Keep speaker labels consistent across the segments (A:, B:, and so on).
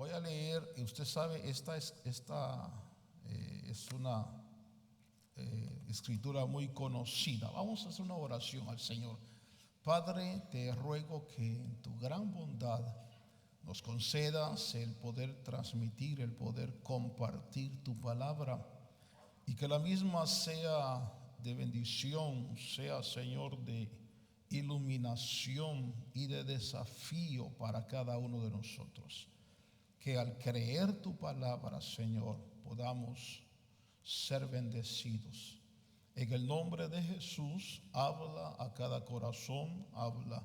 A: Voy a leer, y usted sabe, esta es una escritura muy conocida. Vamos a hacer una oración al Señor. Padre, te ruego que en tu gran bondad nos concedas el poder transmitir, el poder compartir tu palabra, y que la misma sea de bendición, sea, Señor, de iluminación y de desafío para cada uno de nosotros. Que al creer tu palabra, Señor, podamos ser bendecidos. En el nombre de Jesús, habla a cada corazón, habla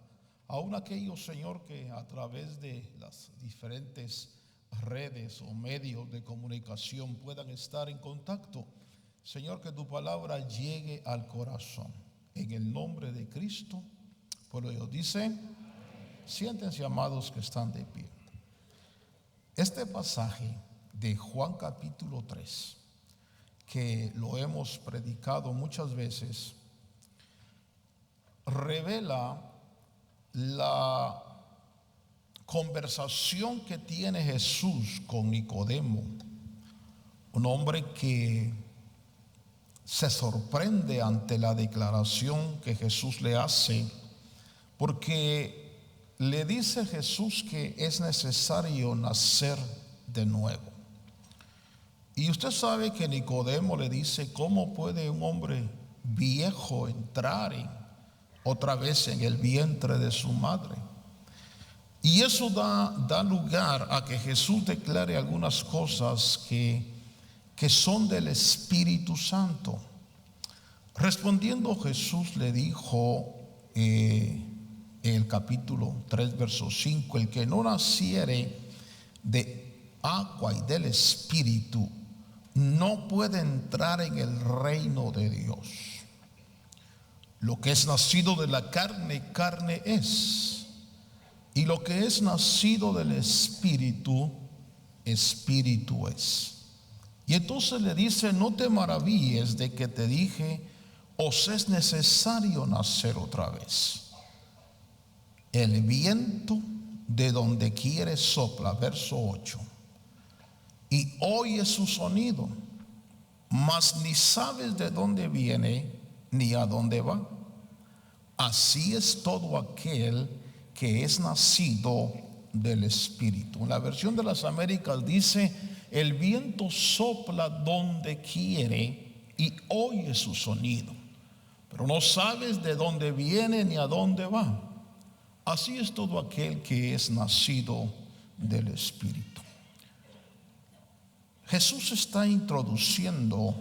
A: aún aquellos, Señor, que a través de las diferentes redes o medios de comunicación puedan estar en contacto. Señor, que tu palabra llegue al corazón. En el nombre de Cristo, por ello dice, siéntense, amados, que están de pie. Este pasaje de Juan capítulo 3, que lo hemos predicado muchas veces, revela la conversación que tiene Jesús con Nicodemo, un hombre que se sorprende ante la declaración que Jesús le hace, porque le dice Jesús que es necesario nacer de nuevo. Y usted sabe que Nicodemo le dice: ¿cómo puede un hombre viejo entrar otra vez en el vientre de su madre? Y eso da lugar a que Jesús declare algunas cosas que son del Espíritu Santo. Respondiendo, Jesús le dijo en el capítulo 3, verso 5: el que no naciere de agua y del Espíritu no puede entrar en el reino de Dios. Lo que es nacido de la carne, carne es, y lo que es nacido del Espíritu, Espíritu es. Y entonces le dice: no te maravilles de que te dije, os es necesario nacer otra vez. El viento de donde quiere sopla, verso 8, y oyes su sonido, mas ni sabes de dónde viene ni a dónde va. Así es todo aquel que es nacido del Espíritu. En la versión de las Américas dice: el viento sopla donde quiere y oye su sonido, pero no sabes de dónde viene ni a dónde va. Así es todo aquel que es nacido del Espíritu. Jesús está introduciendo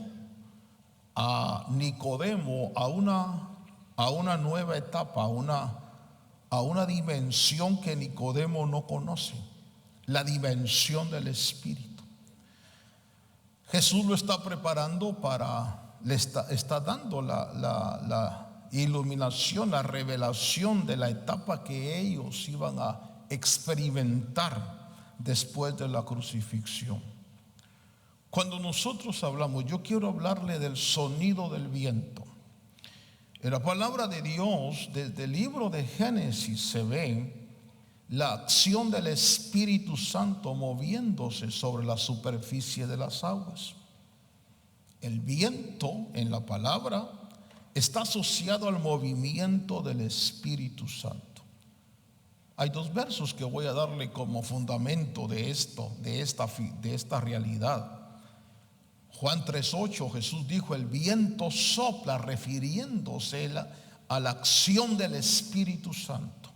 A: a Nicodemo a una nueva etapa, a una dimensión que Nicodemo no conoce, la dimensión del Espíritu. Jesús lo está preparando le está dando la iluminación, la revelación de la etapa que ellos iban a experimentar después de la crucifixión. Cuando nosotros hablamos, yo quiero hablarle del sonido del viento. En la palabra de Dios, desde el libro de Génesis, se ve la acción del Espíritu Santo moviéndose sobre la superficie de las aguas. El viento en la palabra está asociado al movimiento del Espíritu Santo. Hay dos versos que voy a darle como fundamento de esta realidad. Juan 3:8, Jesús dijo: el viento sopla, refiriéndose a la acción del Espíritu Santo.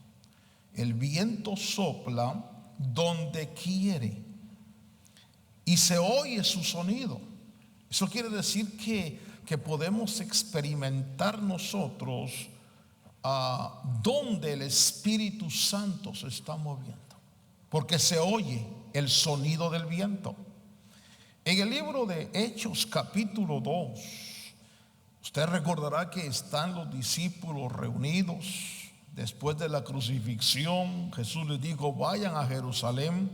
A: El viento sopla donde quiere y se oye su sonido. Eso quiere decir que podemos experimentar nosotros donde el Espíritu Santo se está moviendo, porque se oye el sonido del viento. En el libro de Hechos capítulo 2, usted recordará que están los discípulos reunidos después de la crucifixión. Jesús les dijo: vayan a Jerusalén,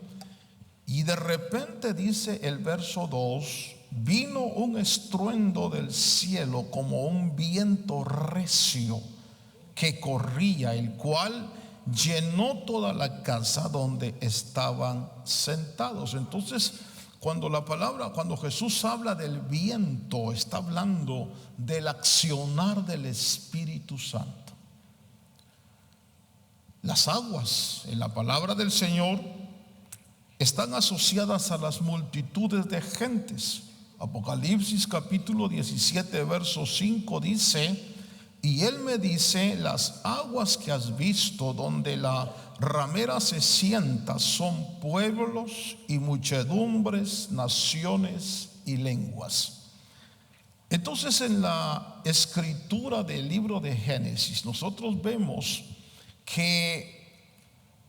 A: y de repente dice el verso 2: vino un estruendo del cielo como un viento recio que corría, el cual llenó toda la casa donde estaban sentados. Entonces, cuando Jesús habla del viento, está hablando del accionar del Espíritu Santo. Las aguas en la palabra del Señor están asociadas a las multitudes de gentes. Apocalipsis capítulo 17 verso 5 dice: y él me dice, las aguas que has visto donde la ramera se sienta son pueblos y muchedumbres, naciones y lenguas. Entonces, en la escritura del libro de Génesis, nosotros vemos que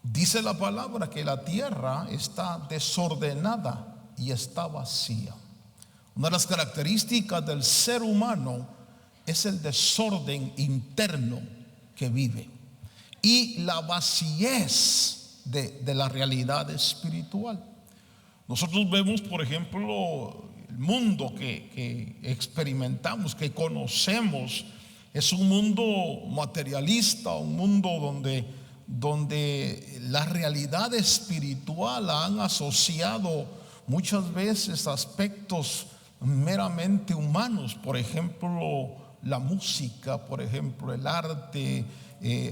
A: dice la palabra que la tierra está desordenada y está vacía. Una de las características del ser humano es el desorden interno que vive y la vacíez de la realidad espiritual. Nosotros vemos, por ejemplo, el mundo que experimentamos, que conocemos, es un mundo materialista, un mundo donde la realidad espiritual han asociado muchas veces aspectos meramente humanos. Por ejemplo, la música, por ejemplo, el arte,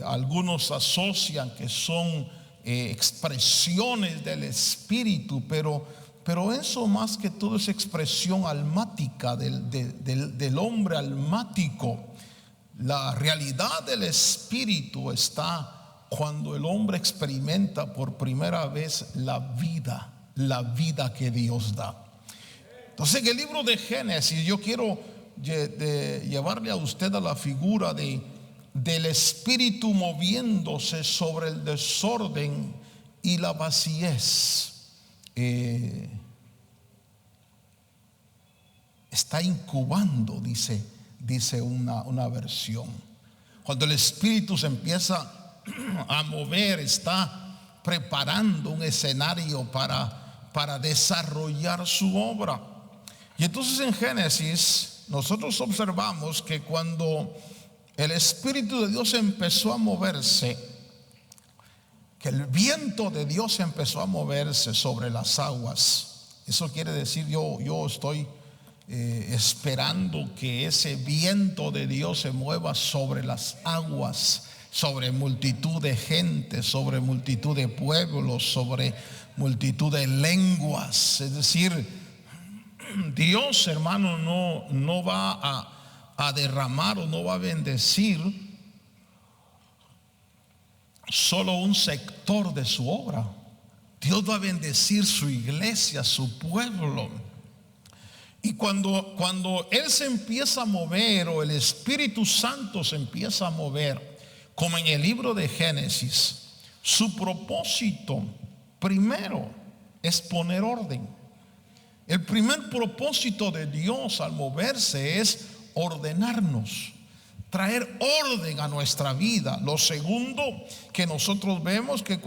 A: algunos asocian que son expresiones del espíritu, pero eso más que todo es expresión almática del hombre almático. La realidad del espíritu está cuando el hombre experimenta por primera vez la vida que Dios da. Entonces, en el libro de Génesis, yo quiero llevarle a usted a la figura del espíritu moviéndose sobre el desorden y la vacíez. Está incubando, dice una versión. Cuando el espíritu se empieza a mover, está preparando un escenario para desarrollar su obra. Y entonces en Génesis nosotros observamos que cuando el Espíritu de Dios empezó a moverse, que el viento de Dios empezó a moverse sobre las aguas, eso quiere decir yo estoy esperando que ese viento de Dios se mueva sobre las aguas, sobre multitud de gente, sobre multitud de pueblos, sobre multitud de lenguas. Es decir, Dios, hermano, no va a derramar o no va a bendecir solo un sector de su obra. Dios va a bendecir su iglesia, su pueblo. Y cuando Él se empieza a mover, o el Espíritu Santo se empieza a mover, como en el libro de Génesis, su propósito primero es poner orden. El primer propósito de Dios al moverse es ordenarnos, traer orden a nuestra vida. Lo segundo que nosotros vemos, que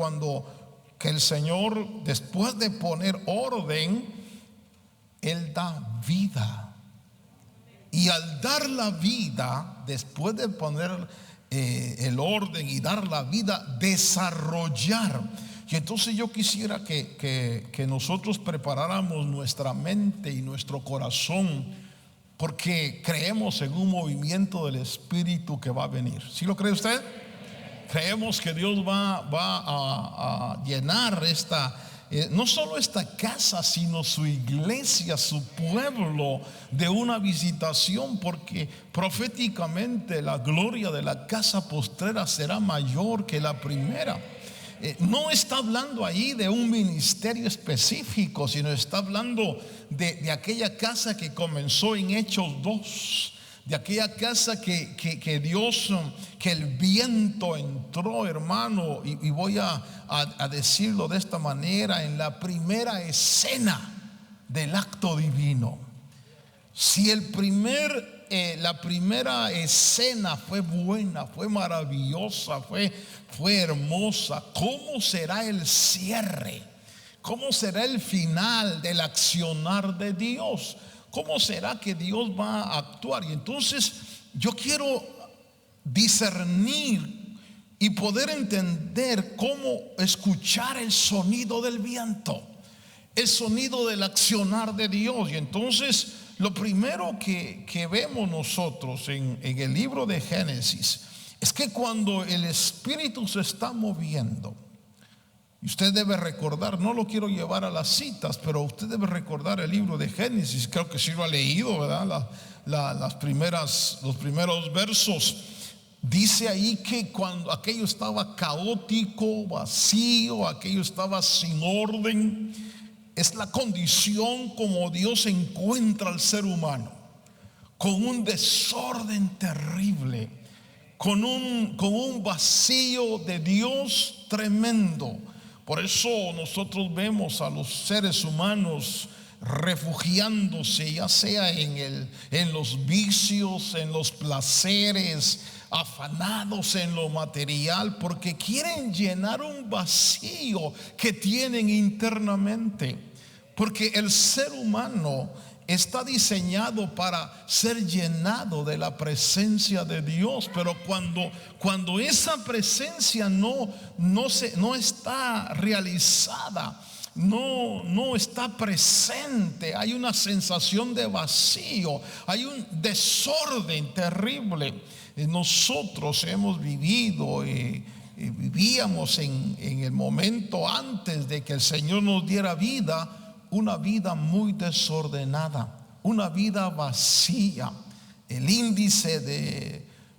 A: que el Señor, después de poner orden, Él da vida. Y al dar la vida, después de poner el orden y dar la vida, desarrollar. Y entonces yo quisiera que nosotros preparáramos nuestra mente y nuestro corazón, porque creemos en un movimiento del Espíritu que va a venir. ¿Sí lo cree usted? Creemos que Dios va a llenar no solo esta casa, sino su iglesia, su pueblo, de una visitación, porque proféticamente la gloria de la casa postrera será mayor que la primera. No está hablando ahí de un ministerio específico, sino está hablando de aquella casa que comenzó en Hechos 2, de aquella casa que Dios, que el viento entró, hermano, y voy a decirlo de esta manera, en la primera escena del acto divino. Si la primera escena fue buena, fue maravillosa, fue hermosa, ¿cómo será el cierre? ¿Cómo será el final del accionar de Dios? ¿Cómo será que Dios va a actuar? Y entonces yo quiero discernir y poder entender cómo escuchar el sonido del viento, el sonido del accionar de Dios. Y entonces lo primero que vemos nosotros en el libro de Génesis es que cuando el Espíritu se está moviendo, y usted debe recordar, no lo quiero llevar a las citas, pero usted debe recordar el libro de Génesis, creo que sí lo ha leído, ¿verdad? Los primeros versos. Dice ahí que cuando aquello estaba caótico, vacío, aquello estaba sin orden, es la condición como Dios encuentra al ser humano, con un desorden terrible, con un vacío de Dios tremendo. Por eso nosotros vemos a los seres humanos refugiándose, ya sea en los vicios, en los placeres, afanados en lo material, porque quieren llenar un vacío que tienen internamente. Porque el ser humano está diseñado para ser llenado de la presencia de Dios, pero cuando esa presencia no está realizada, no está presente, hay una sensación de vacío, hay un desorden terrible. Nosotros hemos vivido vivíamos en el momento antes de que el Señor nos diera vida, una vida muy desordenada, una vida vacía. El índice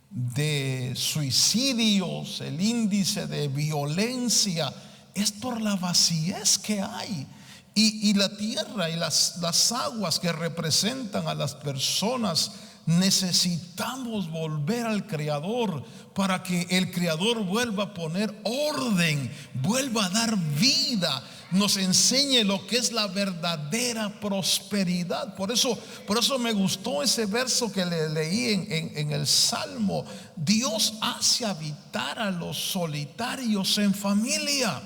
A: de suicidios, el índice de violencia es por la vacíez que hay. Y la tierra y las aguas que representan a las personas, necesitamos volver al Creador para que el Creador vuelva a poner orden, vuelva a dar vida, nos enseñe lo que es la verdadera prosperidad. Por eso me gustó ese verso que le leí en el Salmo. Dios hace habitar a los solitarios en familia.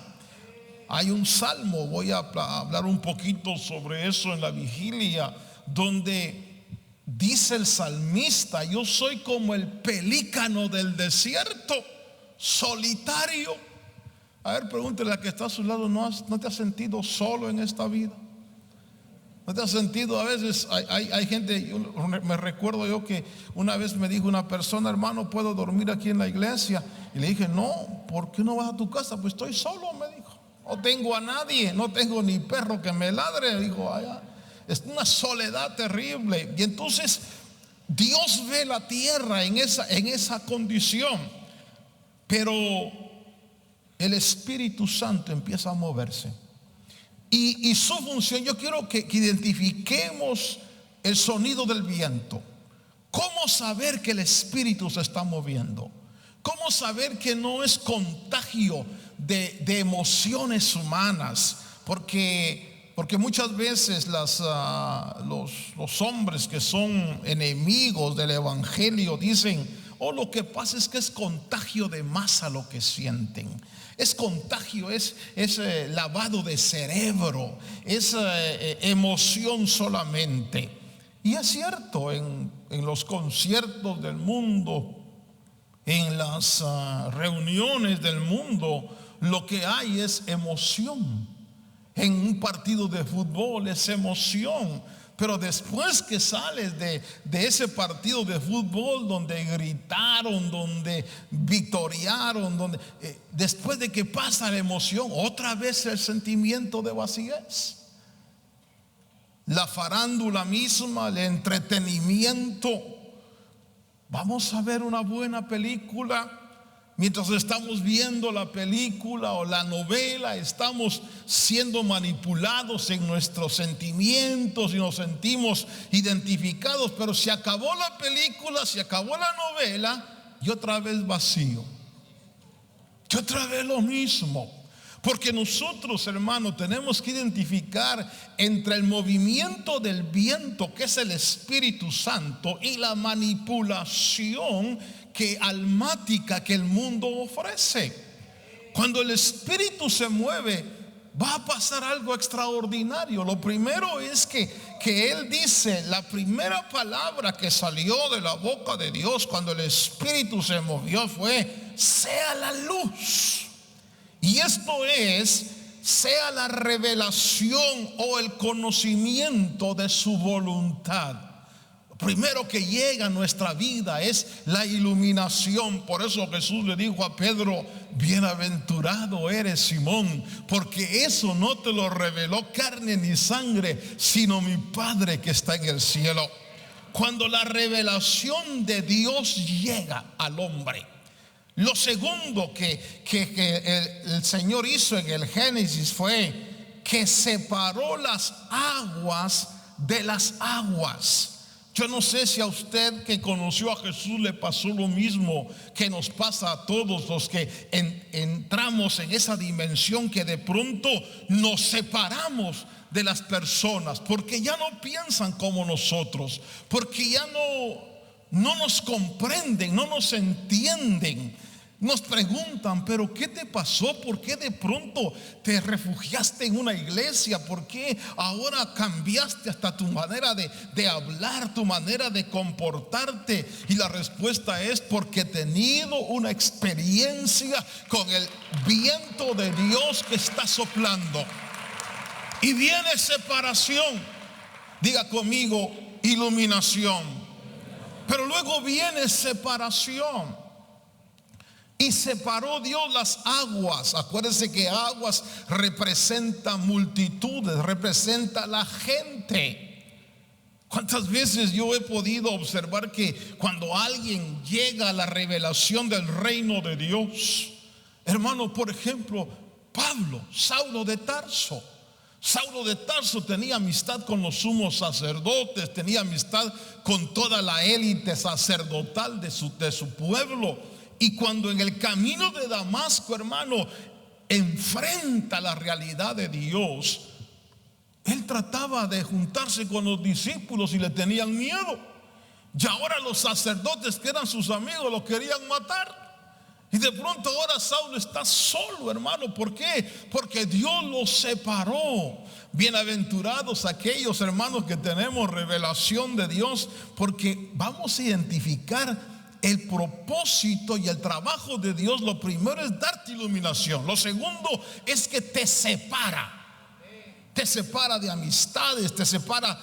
A: Hay un salmo, voy a hablar un poquito sobre eso en la vigilia, donde dice el salmista: yo soy como el pelícano del desierto, solitario. A ver, pregúntele a que está a su lado: ¿no te has sentido solo en esta vida? ¿No te has sentido? A veces hay gente, me recuerdo yo que una vez me dijo una persona: hermano, ¿puedo dormir aquí en la iglesia? Y le dije: no, ¿por qué no vas a tu casa? Pues estoy solo, me dijo. No tengo a nadie, no tengo ni perro que me ladre. Dijo: allá es una soledad terrible. Y entonces Dios ve la tierra en esa condición, pero el Espíritu Santo empieza a moverse. Y su función, yo quiero que identifiquemos el sonido del viento. ¿Cómo saber que el Espíritu se está moviendo? ¿Cómo saber que no es contagio de emociones humanas? Porque muchas veces los hombres que son enemigos del Evangelio dicen: oh, lo que pasa es que es contagio de masa lo que sienten. Es contagio, es lavado de cerebro, es emoción solamente. Y es cierto, en los conciertos del mundo, en las reuniones del mundo, lo que hay es emoción. En un partido de fútbol es emoción. Pero después que sales de ese partido de fútbol donde gritaron, donde victoriaron, después de que pasa la emoción, otra vez el sentimiento de vacíez. La farándula misma, el entretenimiento. Vamos a ver una buena película. Mientras estamos viendo la película o la novela, estamos siendo manipulados en nuestros sentimientos y nos sentimos identificados. Pero se acabó la película, se acabó la novela y otra vez vacío. Y otra vez lo mismo. Porque nosotros, hermanos, tenemos que identificar entre el movimiento del viento, que es el Espíritu Santo, y la manipulación almática que el mundo ofrece. Cuando el Espíritu se mueve, va a pasar algo extraordinario. Lo primero es que Él dice, la primera palabra que salió de la boca de Dios cuando el Espíritu se movió fue: sea la luz. Y esto es, sea la revelación o el conocimiento de su voluntad. Lo primero que llega a nuestra vida es la iluminación. Por eso Jesús le dijo a Pedro: bienaventurado eres, Simón, porque eso no te lo reveló carne ni sangre, sino mi Padre que está en el cielo. Cuando la revelación de Dios llega al hombre, lo segundo que el Señor hizo en el Génesis fue que separó las aguas de las aguas. Yo no sé si a usted que conoció a Jesús le pasó lo mismo que nos pasa a todos los que entramos en esa dimensión, que de pronto nos separamos de las personas porque ya no piensan como nosotros, porque ya no nos comprenden, no nos entienden. Nos preguntan: pero ¿qué te pasó? ¿Por qué de pronto te refugiaste en una iglesia? ¿Por qué ahora cambiaste hasta tu manera de hablar, tu manera de comportarte? Y la respuesta es: porque he tenido una experiencia con el viento de Dios que está soplando. Y viene separación. Diga conmigo: iluminación. Pero luego viene separación. Y separó Dios las aguas. Acuérdense que aguas representa multitudes, representa la gente. ¿Cuántas veces yo he podido observar que cuando alguien llega a la revelación del reino de Dios, hermano, por ejemplo, Pablo, Saulo de Tarso. Saulo de Tarso tenía amistad con los sumos sacerdotes, tenía amistad con toda la élite sacerdotal de su pueblo. Y cuando en el camino de Damasco, hermano, enfrenta la realidad de Dios, él trataba de juntarse con los discípulos y le tenían miedo. Y ahora los sacerdotes, que eran sus amigos, lo querían matar. Y de pronto ahora Saulo está solo, hermano. ¿Por qué? Porque Dios lo separó. Bienaventurados aquellos, hermanos, que tenemos revelación de Dios, porque vamos a identificar el propósito y el trabajo de Dios. Lo primero es darte iluminación. Lo segundo es que te separa. Te separa de amistades, te separa,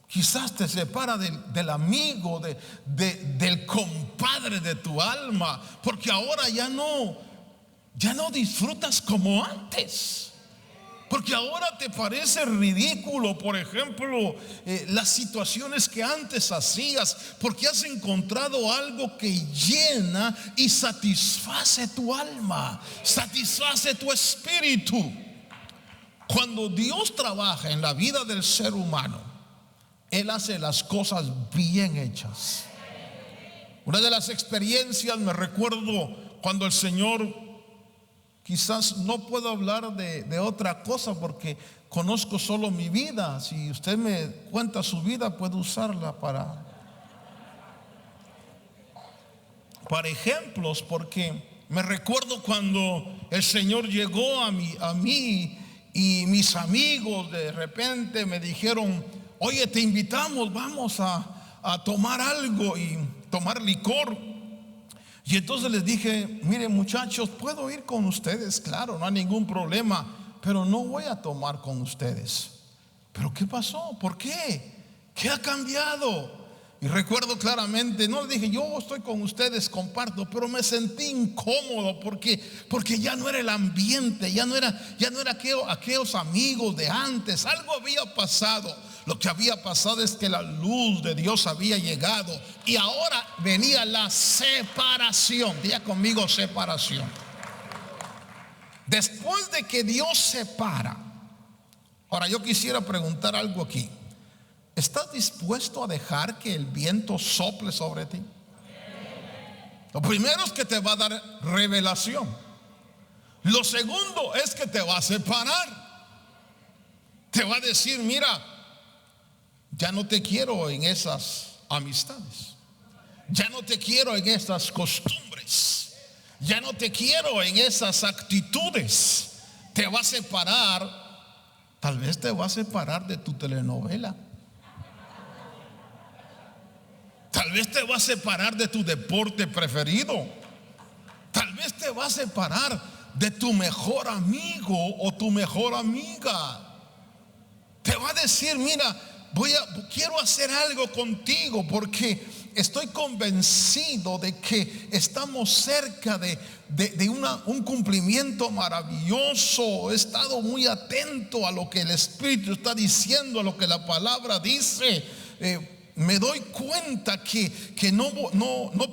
A: quizás te separa del amigo, del compadre de tu alma, porque ahora ya no disfrutas como antes. Porque ahora te parece ridículo, por ejemplo, las situaciones que antes hacías, porque has encontrado algo que llena y satisface tu alma, satisface tu espíritu. Cuando Dios trabaja en la vida del ser humano, Él hace las cosas bien hechas. Una de las experiencias, me recuerdo cuando el Señor, quizás no puedo hablar de otra cosa porque conozco solo mi vida. Si usted me cuenta su vida, puedo usarla para ejemplos, porque me recuerdo cuando el Señor llegó a mí y mis amigos de repente me dijeron: oye, te invitamos, vamos a tomar algo y tomar licor. Y entonces les dije: miren, muchachos, puedo ir con ustedes, claro, no hay ningún problema, pero no voy a tomar con ustedes. ¿Pero qué pasó? ¿Por qué? ¿Qué ha cambiado? Y recuerdo claramente, no les dije: yo estoy con ustedes, comparto, pero me sentí incómodo porque ya no era el ambiente, ya no era aquellos amigos de antes. Algo había pasado. Lo que había pasado es que la luz de Dios había llegado y ahora venía la separación. Diga conmigo: separación. Después de que Dios separa, ahora yo quisiera preguntar algo aquí. ¿Estás dispuesto a dejar que el viento sople sobre ti? Lo primero es que te va a dar revelación. Lo segundo es que te va a separar. Te va a decir: mira, ya no te quiero en esas amistades, ya no te quiero en esas costumbres, ya no te quiero en esas actitudes. Te va a separar. Tal vez te va a separar de tu telenovela. Tal vez te va a separar de tu deporte preferido. vez te va a separar de tu mejor amigo o tu mejor amiga. Te va a decir, mira, quiero hacer algo contigo porque estoy convencido de que estamos cerca de un cumplimiento maravilloso. He estado muy atento a lo que el Espíritu está diciendo, a lo que la palabra dice. Me doy cuenta que no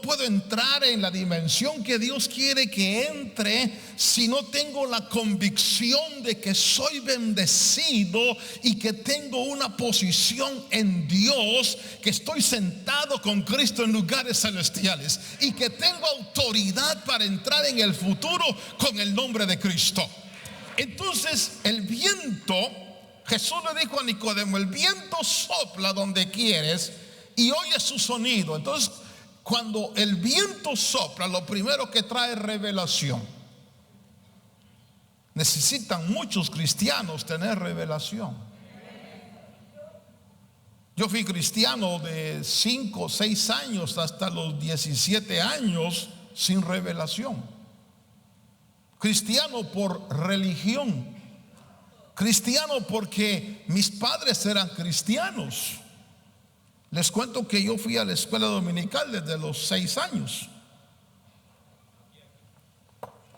A: puedo entrar en la dimensión que Dios quiere que entre si no tengo la convicción de que soy bendecido y que tengo una posición en Dios, que estoy sentado con Cristo en lugares celestiales y que tengo autoridad para entrar en el futuro con el nombre de Cristo. Entonces el viento, Jesús le dijo a Nicodemo, el viento sopla donde quieres y oyes su sonido. Entonces, cuando el viento sopla, lo primero que trae es revelación. Necesitan muchos cristianos tener revelación. Yo fui cristiano de 5 o 6 años hasta los 17 años sin revelación. Cristiano por religión. Cristiano porque mis padres eran cristianos. Les cuento que yo fui a la escuela dominical desde los 6 años.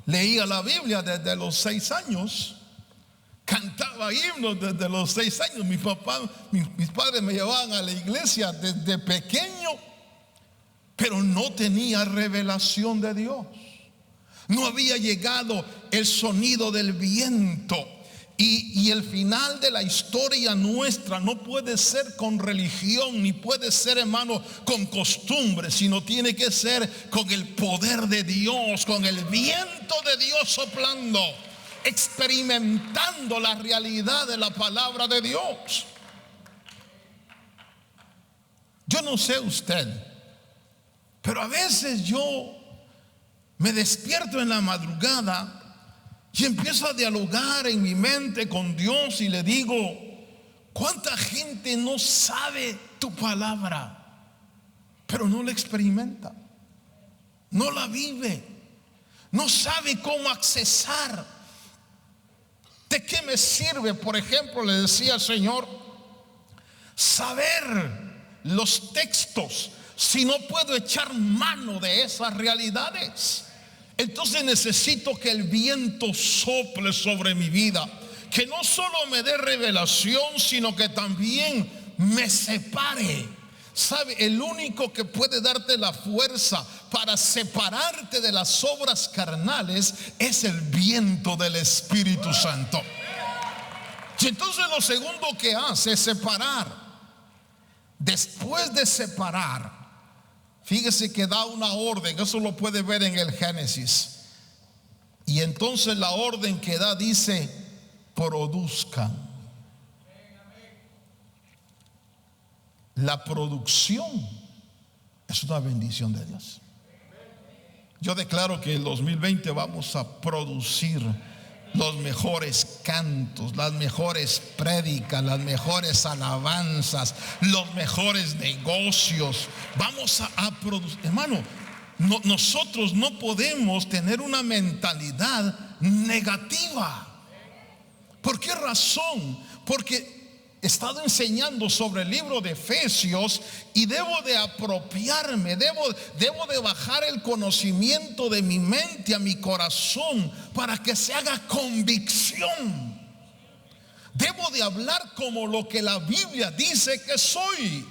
A: Leía la Biblia desde los 6 años. Cantaba himnos desde los 6 años. Mis padres me llevaban a la iglesia desde pequeño, pero no tenía revelación de Dios. No había llegado el sonido del viento. Y el final de la historia nuestra no puede ser con religión, ni puede ser, hermano, con costumbre, sino tiene que ser con el poder de Dios, con el viento de Dios soplando, experimentando la realidad de la palabra de Dios. Yo no sé usted, pero a veces yo me despierto en la madrugada y empiezo a dialogar en mi mente con Dios y le digo, ¿cuánta gente no sabe tu palabra, pero no la experimenta? No la vive, no sabe cómo accesar. ¿De qué me sirve, por ejemplo, le decía al Señor, saber los textos si no puedo echar mano de esas realidades? Entonces necesito que el viento sople sobre mi vida, que no solo me dé revelación, sino que también me separe. ¿Sabe? El único que puede darte la fuerza para separarte de las obras carnales es el viento del Espíritu Santo. Y entonces lo segundo que hace es separar. Después de separar, fíjese que da una orden, eso lo puede ver en el Génesis. Y entonces la orden que da dice, produzcan. La producción es una bendición de Dios. Yo declaro que en 2020 vamos a producir los mejores cantos, las mejores prédicas, las mejores alabanzas, los mejores negocios. Vamos a producir. Hermano, nosotros no podemos tener una mentalidad negativa. ¿Por qué razón? Porque he estado enseñando sobre el libro de Efesios y debo de apropiarme, debo de bajar el conocimiento de mi mente a mi corazón para que se haga convicción. Debo de hablar como lo que la Biblia dice que soy.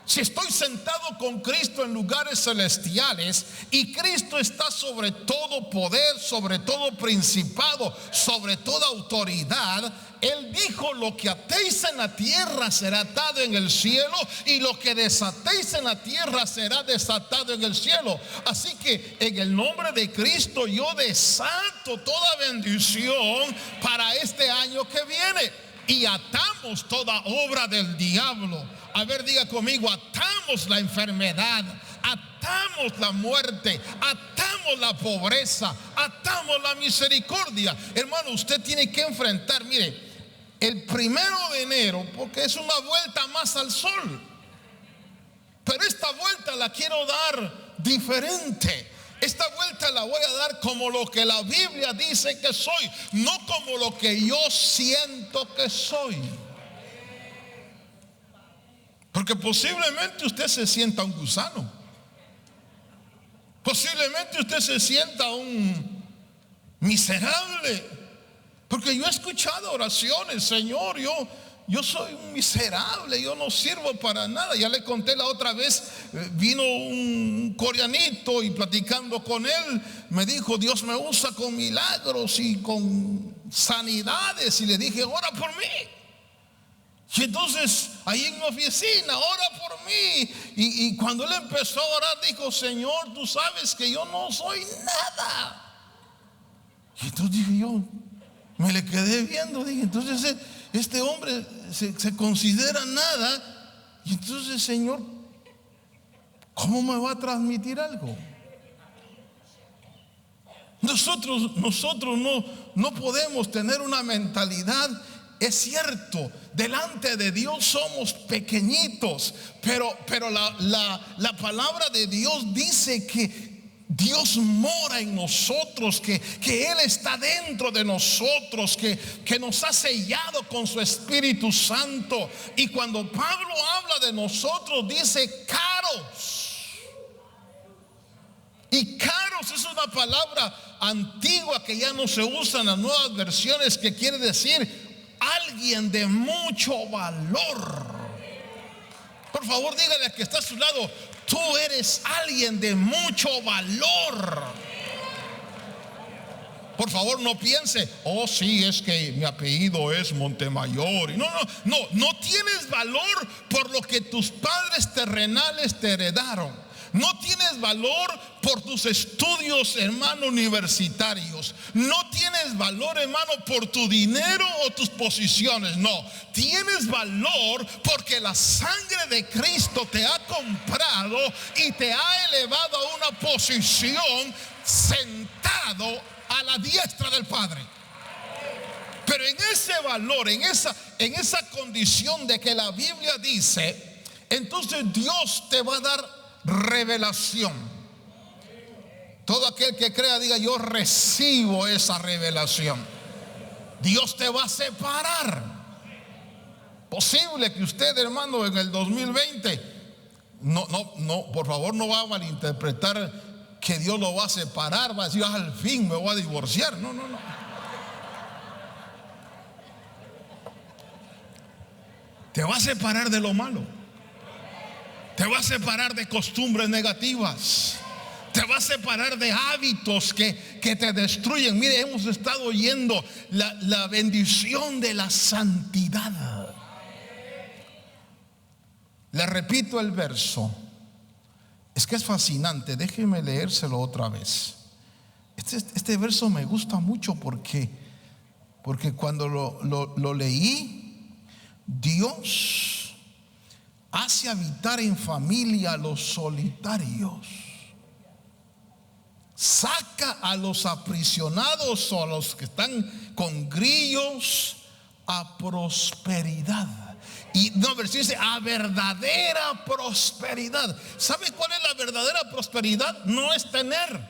A: Si estoy sentado con Cristo en lugares celestiales y Cristo está sobre todo poder, sobre todo principado, sobre toda autoridad, Él dijo, lo que atéis en la tierra será atado en el cielo y lo que desatéis en la tierra será desatado en el cielo. Así que en el nombre de Cristo yo desato toda bendición para este año que viene. Y atamos toda obra del diablo. A ver, diga conmigo, atamos la enfermedad, atamos la muerte, atamos la pobreza, atamos la misericordia. Hermano, usted tiene que enfrentar, mire, el 1 de enero, porque es una vuelta más al sol, pero esta vuelta la quiero dar diferente. esta vuelta la voy a dar como lo que la Biblia dice que soy, no como lo que yo siento que soy. Porque posiblemente usted se sienta un gusano. Posiblemente usted se sienta un miserable. Porque yo he escuchado oraciones: Señor, yo soy un miserable, yo no sirvo para nada. Ya le conté la otra vez, vino un coreanito y platicando con él, me dijo: Dios me usa con milagros y con sanidades. Y le dije: ora por mí. Y entonces ahí en mi oficina: ora por mí. Y cuando él empezó a orar, dijo: Señor, tú sabes que yo no soy nada. Y entonces dije yo, me le quedé viendo, dije: entonces este hombre se considera nada. Y entonces, Señor, ¿cómo me va a transmitir algo? Nosotros no podemos tener una mentalidad. Es cierto, delante de Dios somos pequeñitos, pero la palabra de Dios dice que Dios mora en nosotros, que Él está dentro de nosotros, que nos ha sellado con su Espíritu Santo. Y cuando Pablo habla de nosotros, dice caros. Y caros es una palabra antigua que ya no se usa en las nuevas versiones, que quiere decir alguien de mucho valor. Por favor, dígale al que está a su lado: tú eres alguien de mucho valor. Por favor, no piense: oh, sí, es que mi apellido es Montemayor. No tienes valor por lo que tus padres terrenales te heredaron. No tienes valor por tus estudios, hermano, universitarios. No tienes valor, hermano, por tu dinero o tus posiciones. No, tienes valor porque la sangre de Cristo te ha comprado y te ha elevado a una posición, sentado a la diestra del Padre. Pero en ese valor, en esa condición de que la Biblia dice, entonces Dios te va a dar revelación. Todo aquel que crea, diga: yo recibo esa revelación. Dios te va a separar. Posible que usted, hermano, en el 2020, por favor, no va a malinterpretar que Dios lo va a separar, va a decir: al fin me voy a divorciar. No. Te va a separar de lo malo. Te va a separar de costumbres negativas. Te va a separar de hábitos que te destruyen. Mire, hemos estado oyendo la bendición de la santidad. Le repito el verso. Es que es fascinante. Déjeme leérselo otra vez. Este verso me gusta mucho porque cuando lo leí, Dios hace habitar en familia a los solitarios. Saca a los aprisionados o a los que están con grillos a prosperidad. Y no, versículo dice: a verdadera prosperidad. ¿Sabe cuál es la verdadera prosperidad? No es tener,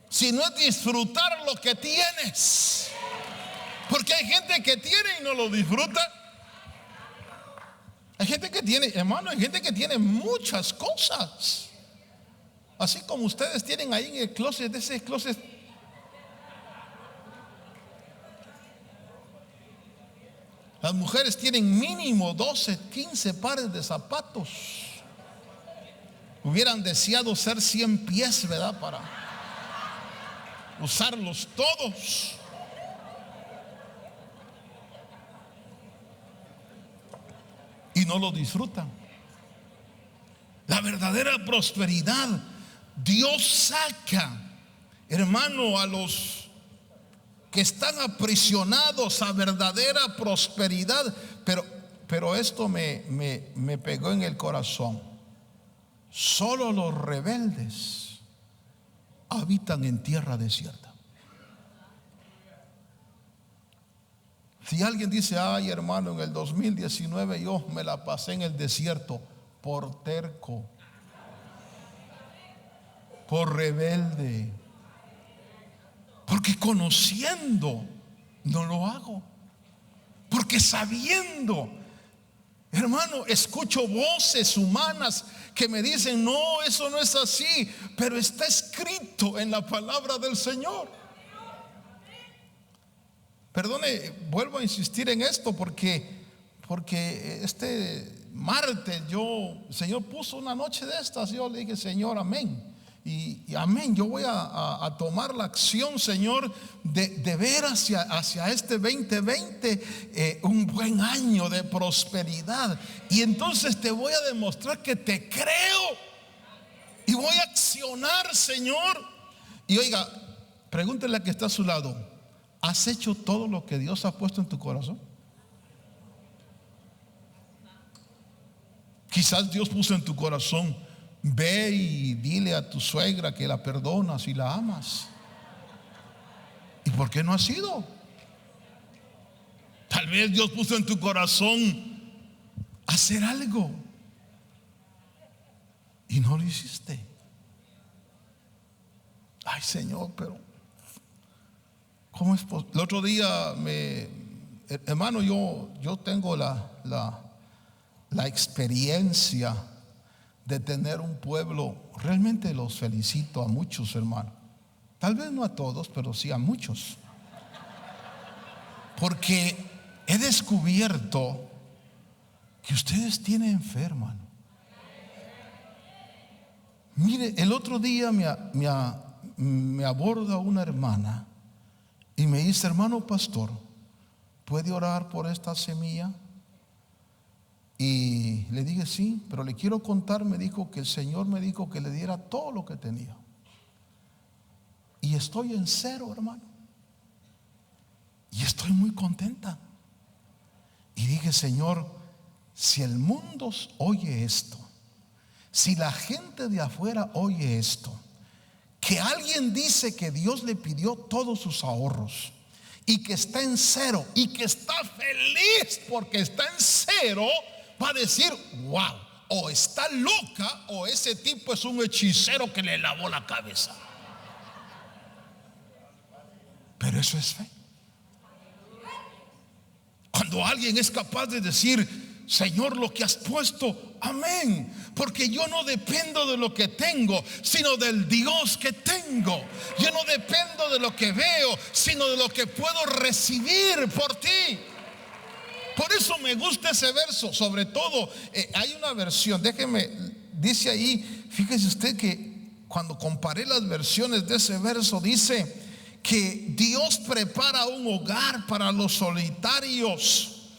A: sino es disfrutar lo que tienes. Porque hay gente que tiene y no lo disfruta. Hay gente que tiene, hermano, hay gente que tiene muchas cosas. Así como ustedes tienen ahí en el closet, de ese closet. Las mujeres tienen mínimo 12, 15 pares de zapatos. Hubieran deseado ser 100 pies, ¿verdad? Para usarlos todos. Y no lo disfrutan. La verdadera prosperidad, Dios saca, hermano, a los que están aprisionados a verdadera prosperidad. Pero esto me pegó en el corazón. Solo los rebeldes habitan en tierra desierta. Si alguien dice: ay, hermano, en el 2019 yo me la pasé en el desierto, por terco. Por rebelde. Porque conociendo no lo hago. Porque sabiendo, hermano, escucho voces humanas que me dicen: no, eso no es así. Pero está escrito en la palabra del Señor. Perdone, vuelvo a insistir en esto porque este martes el Señor puso una noche de estas. Yo le dije: Señor, amén. Y amén, yo voy a tomar la acción, Señor, de ver hacia este 2020 un buen año de prosperidad. Y entonces te voy a demostrar que te creo y voy a accionar, Señor. Y oiga, pregúntele a que está a su lado: ¿has hecho todo lo que Dios ha puesto en tu corazón? Quizás Dios puso en tu corazón: ve y dile a tu suegra que la perdonas y la amas. ¿Y por qué no has ido? Tal vez Dios puso en tu corazón hacer algo y no lo hiciste. Ay, Señor, pero ¿cómo es posible? El otro día hermano, yo tengo la experiencia de tener un pueblo. Realmente los felicito a muchos, hermanos. Tal vez no a todos, pero sí a muchos. Porque he descubierto que ustedes tienen fe, hermano. Mire, el otro día me aborda una hermana y me dice: hermano pastor, ¿puede orar por esta semilla? Y le dije: sí, pero le quiero contar. Me dijo que el Señor me dijo que le diera todo lo que tenía. Y estoy en cero, hermano. Y estoy muy contenta. Y dije: Señor, si el mundo oye esto, si la gente de afuera oye esto, que alguien dice que Dios le pidió todos sus ahorros y que está en cero y que está feliz porque está en cero, va a decir: wow, o está loca o ese tipo es un hechicero que le lavó la cabeza. Pero eso es fe. Cuando alguien es capaz de decir: Señor, lo que has puesto, amén, porque yo no dependo de lo que tengo, sino del Dios que tengo. Yo no dependo de lo que veo, sino de lo que puedo recibir por ti. Por eso me gusta ese verso. Sobre todo hay una versión, dice ahí, fíjese usted que cuando comparé las versiones de ese verso, dice que Dios prepara un hogar para los solitarios,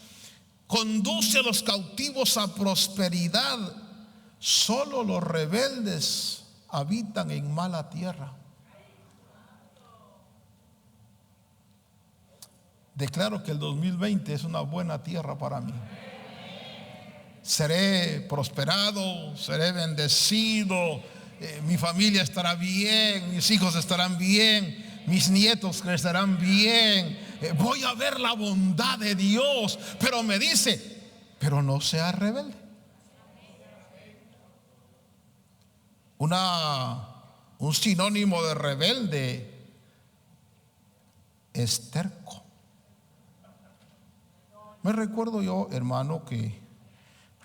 A: conduce a los cautivos a prosperidad, solo los rebeldes habitan en mala tierra. Declaro que el 2020 es una buena tierra para mí. Seré prosperado, seré bendecido, mi familia estará bien, mis hijos estarán bien, mis nietos crecerán bien, voy a ver la bondad de Dios. Pero me dice: pero no seas rebelde. Un sinónimo de rebelde es terco. Me recuerdo yo, hermano, que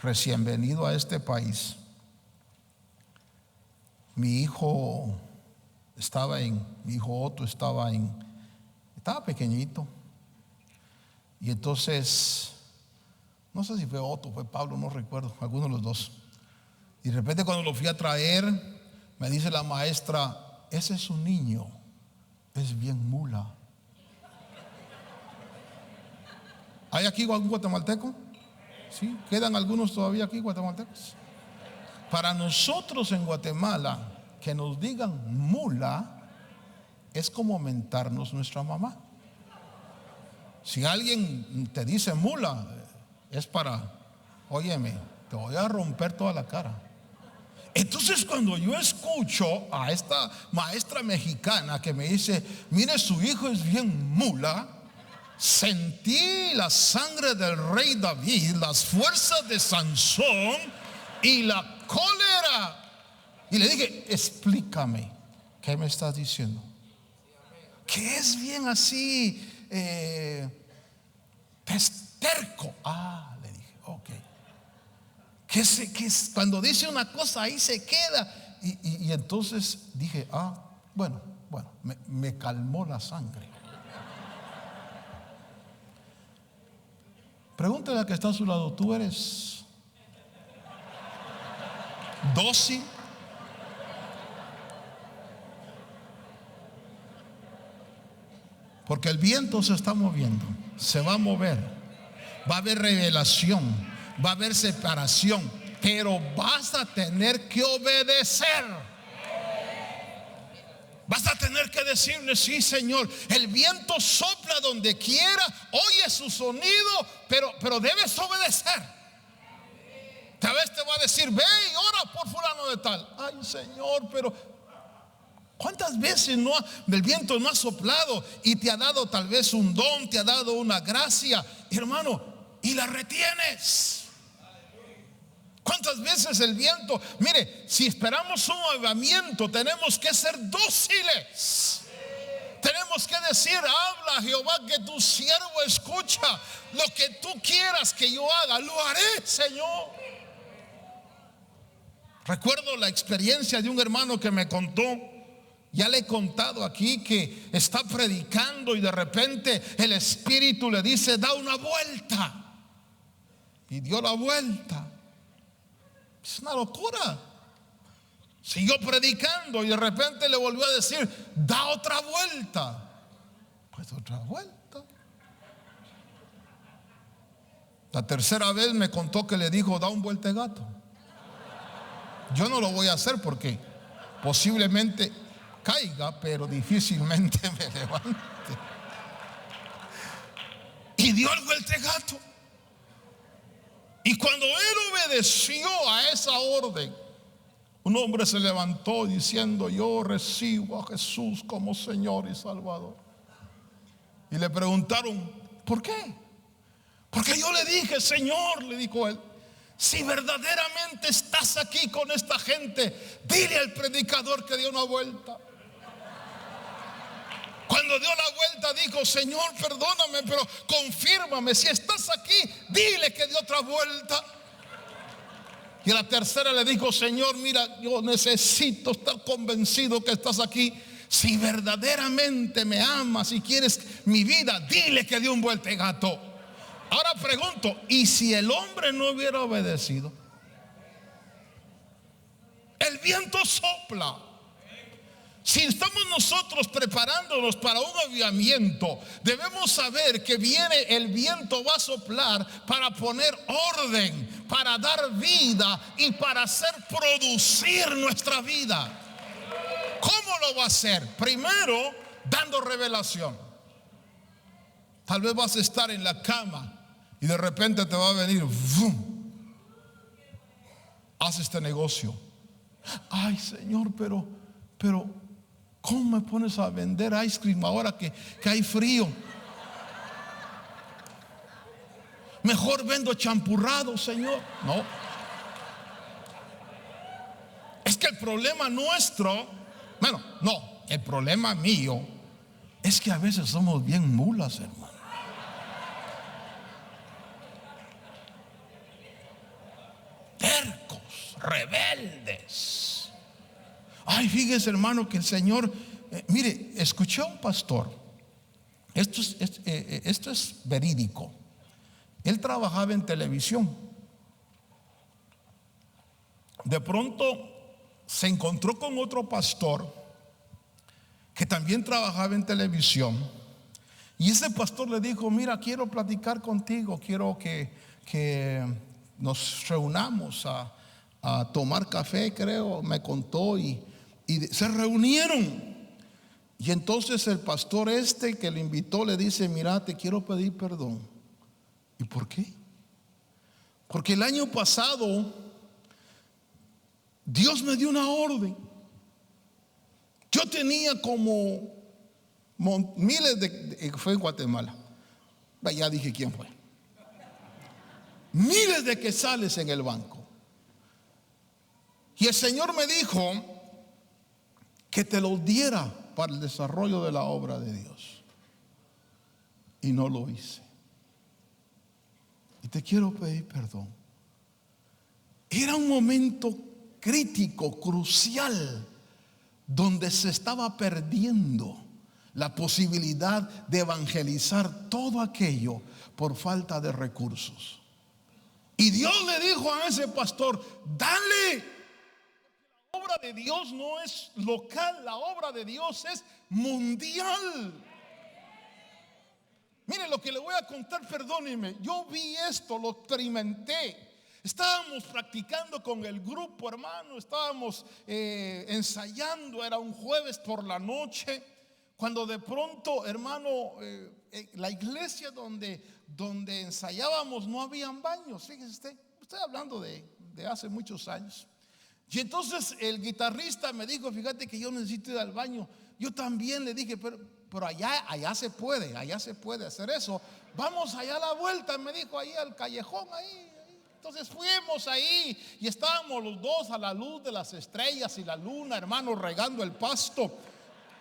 A: recién venido a este país, mi hijo Otto estaba pequeñito. Y entonces, no sé si fue Otto, fue Pablo, no recuerdo, alguno de los dos. Y de repente, cuando lo fui a traer, me dice la maestra: ese es un niño, es bien mula. ¿Hay aquí algún guatemalteco? ¿Sí? ¿Quedan algunos todavía aquí guatemaltecos? Para nosotros en Guatemala, que nos digan mula es como mentarnos nuestra mamá. Si alguien te dice mula, es para: óyeme, te voy a romper toda la cara. Entonces, cuando yo escucho a esta maestra mexicana que me dice: mire, su hijo es bien mula, sentí la sangre del rey David, las fuerzas de Sansón y la cólera. Y le dije, explícame, ¿qué me estás diciendo? Que es bien así, terco. Le dije, ok. Cuando dice una cosa ahí se queda. Y entonces dije, bueno, me calmó la sangre. Pregúntale al que está a su lado, ¿tú eres dócil? Porque el viento se está moviendo, se va a mover, va a haber revelación, va a haber separación, pero vas a tener que obedecer. Vas a tener que decirle, sí, Señor. El viento sopla donde quiera, oye su sonido, pero debes obedecer. Tal vez te va a decir, ve y ora por fulano de tal. Ay, Señor, pero ¿cuántas veces el viento no ha soplado y te ha dado tal vez un don, te ha dado una gracia, hermano, y la retienes? ¿Cuántas veces el viento? Mire, si esperamos un avivamiento, tenemos que ser dóciles. Tenemos que decir, habla Jehová, que tu siervo escucha. Lo que tú quieras que yo haga, lo haré, Señor. Recuerdo la experiencia de un hermano que me contó. Ya le he contado aquí que está predicando y de repente el Espíritu le dice, da una vuelta. Y dio la vuelta. Es una locura. Siguió predicando y de repente le volvió a decir, da otra vuelta. Pues otra vuelta. La tercera vez me contó que le dijo, da un vueltegato. Yo no lo voy a hacer porque posiblemente caiga, pero difícilmente me levante. Y dio el vueltegato. Y cuando él obedeció a esa orden, un hombre se levantó diciendo, yo recibo a Jesús como Señor y Salvador. Y le preguntaron, ¿por qué? Porque yo le dije, Señor, le dijo él, si verdaderamente estás aquí con esta gente, dile al predicador que dio una vuelta. Cuando dio la vuelta dijo, Señor, perdóname, pero confírmame, si estás aquí, dile que dio otra vuelta. Y a la tercera le dijo, Señor, mira, yo necesito estar convencido que estás aquí. Si verdaderamente me amas y quieres mi vida, dile que dio un vueltegato. Ahora pregunto, ¿y si el hombre no hubiera obedecido? El viento sopla. Si estamos nosotros preparándonos para un avivamiento, debemos saber que viene el viento, va a soplar para poner orden, para dar vida y para hacer producir nuestra vida. ¿Cómo lo va a hacer? Primero, dando revelación. Tal vez vas a estar en la cama y de repente te va a venir, ¡vum! Haz este negocio. Ay, Señor, pero ¿cómo me pones a vender ice cream ahora que hay frío? Mejor vendo champurrado, Señor. No. Es que el problema nuestro, el problema mío es que a veces somos bien mulas, hermano. Tercos, rebeldes. Ay, fíjese, hermano, que el Señor, mire, escuché a un pastor. Esto es verídico. Él trabajaba en televisión. De pronto se encontró con otro pastor que también trabajaba en televisión. Y ese pastor le dijo, mira, quiero platicar contigo, quiero que nos reunamos a tomar café, creo, me contó, y se reunieron. Y entonces el pastor que le invitó le dice, mira, te quiero pedir perdón. ¿Y por qué? Porque el año pasado Dios me dio una orden. Yo tenía como miles fue en Guatemala. Ya dije quién fue. Miles de quetzales en el banco. Y el Señor me dijo que te lo diera para el desarrollo de la obra de Dios. Y no lo hice. Y te quiero pedir perdón. Era un momento crítico, crucial, donde se estaba perdiendo la posibilidad de evangelizar todo aquello por falta de recursos. Y Dios le dijo a ese pastor: dale. La obra de Dios no es local, la obra de Dios es mundial. Mire lo que le voy a contar, perdóneme. Yo vi esto, lo experimenté. Estábamos practicando con el grupo, hermano. Estábamos ensayando. Era un jueves por la noche, cuando de pronto, hermano, la iglesia donde ensayábamos no habían baños. Fíjese usted, estoy hablando de hace muchos años. Y entonces el guitarrista me dijo: fíjate que yo necesito ir al baño. Yo también le dije: pero allá se puede hacer eso. Vamos allá a la vuelta, me dijo, ahí al callejón, ahí. Entonces fuimos ahí y estábamos los dos a la luz de las estrellas y la luna, hermano, regando el pasto.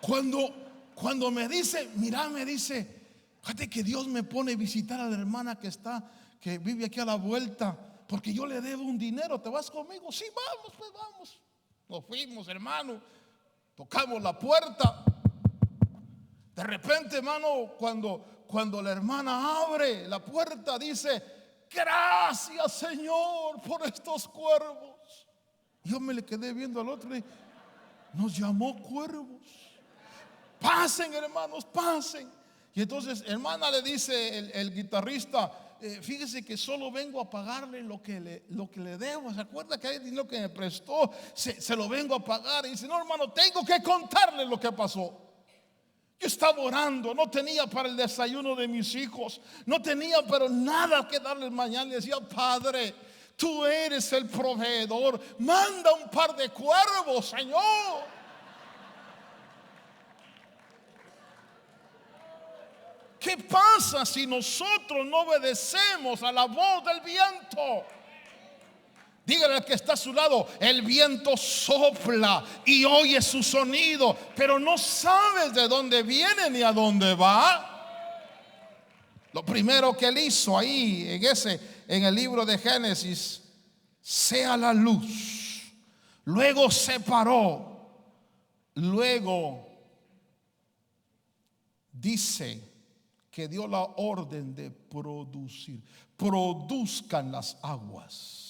A: Cuando me dice, mira, me dice: fíjate que Dios me pone a visitar a la hermana que vive aquí a la vuelta, porque yo le debo un dinero. ¿Te vas conmigo? Sí, vamos, pues vamos. Nos fuimos, hermano. Tocamos la puerta. De repente, hermano, cuando la hermana abre la puerta, dice: gracias, Señor, por estos cuervos. Yo me le quedé viendo al otro y nos llamó cuervos. Pasen, hermanos, pasen. Y entonces, hermana, le dice el guitarrista: fíjese que solo vengo a pagarle lo que le debo. ¿Se acuerda que hay dinero que me prestó? Se lo vengo a pagar. Y dice: no, hermano, tengo que contarle lo que pasó. Yo estaba orando, no tenía para el desayuno de mis hijos, no tenía pero nada que darles mañana. Le decía: Padre, tú eres el proveedor, manda un par de cuervos, Señor. ¿Qué pasa si nosotros no obedecemos a la voz del viento? Dígale al que está a su lado: el viento sopla y oye su sonido, pero no sabes de dónde viene ni a dónde va. Lo primero que él hizo ahí en el libro de Génesis: sea la luz. Luego separó. Luego dice que dio la orden de producir. Produzcan las aguas.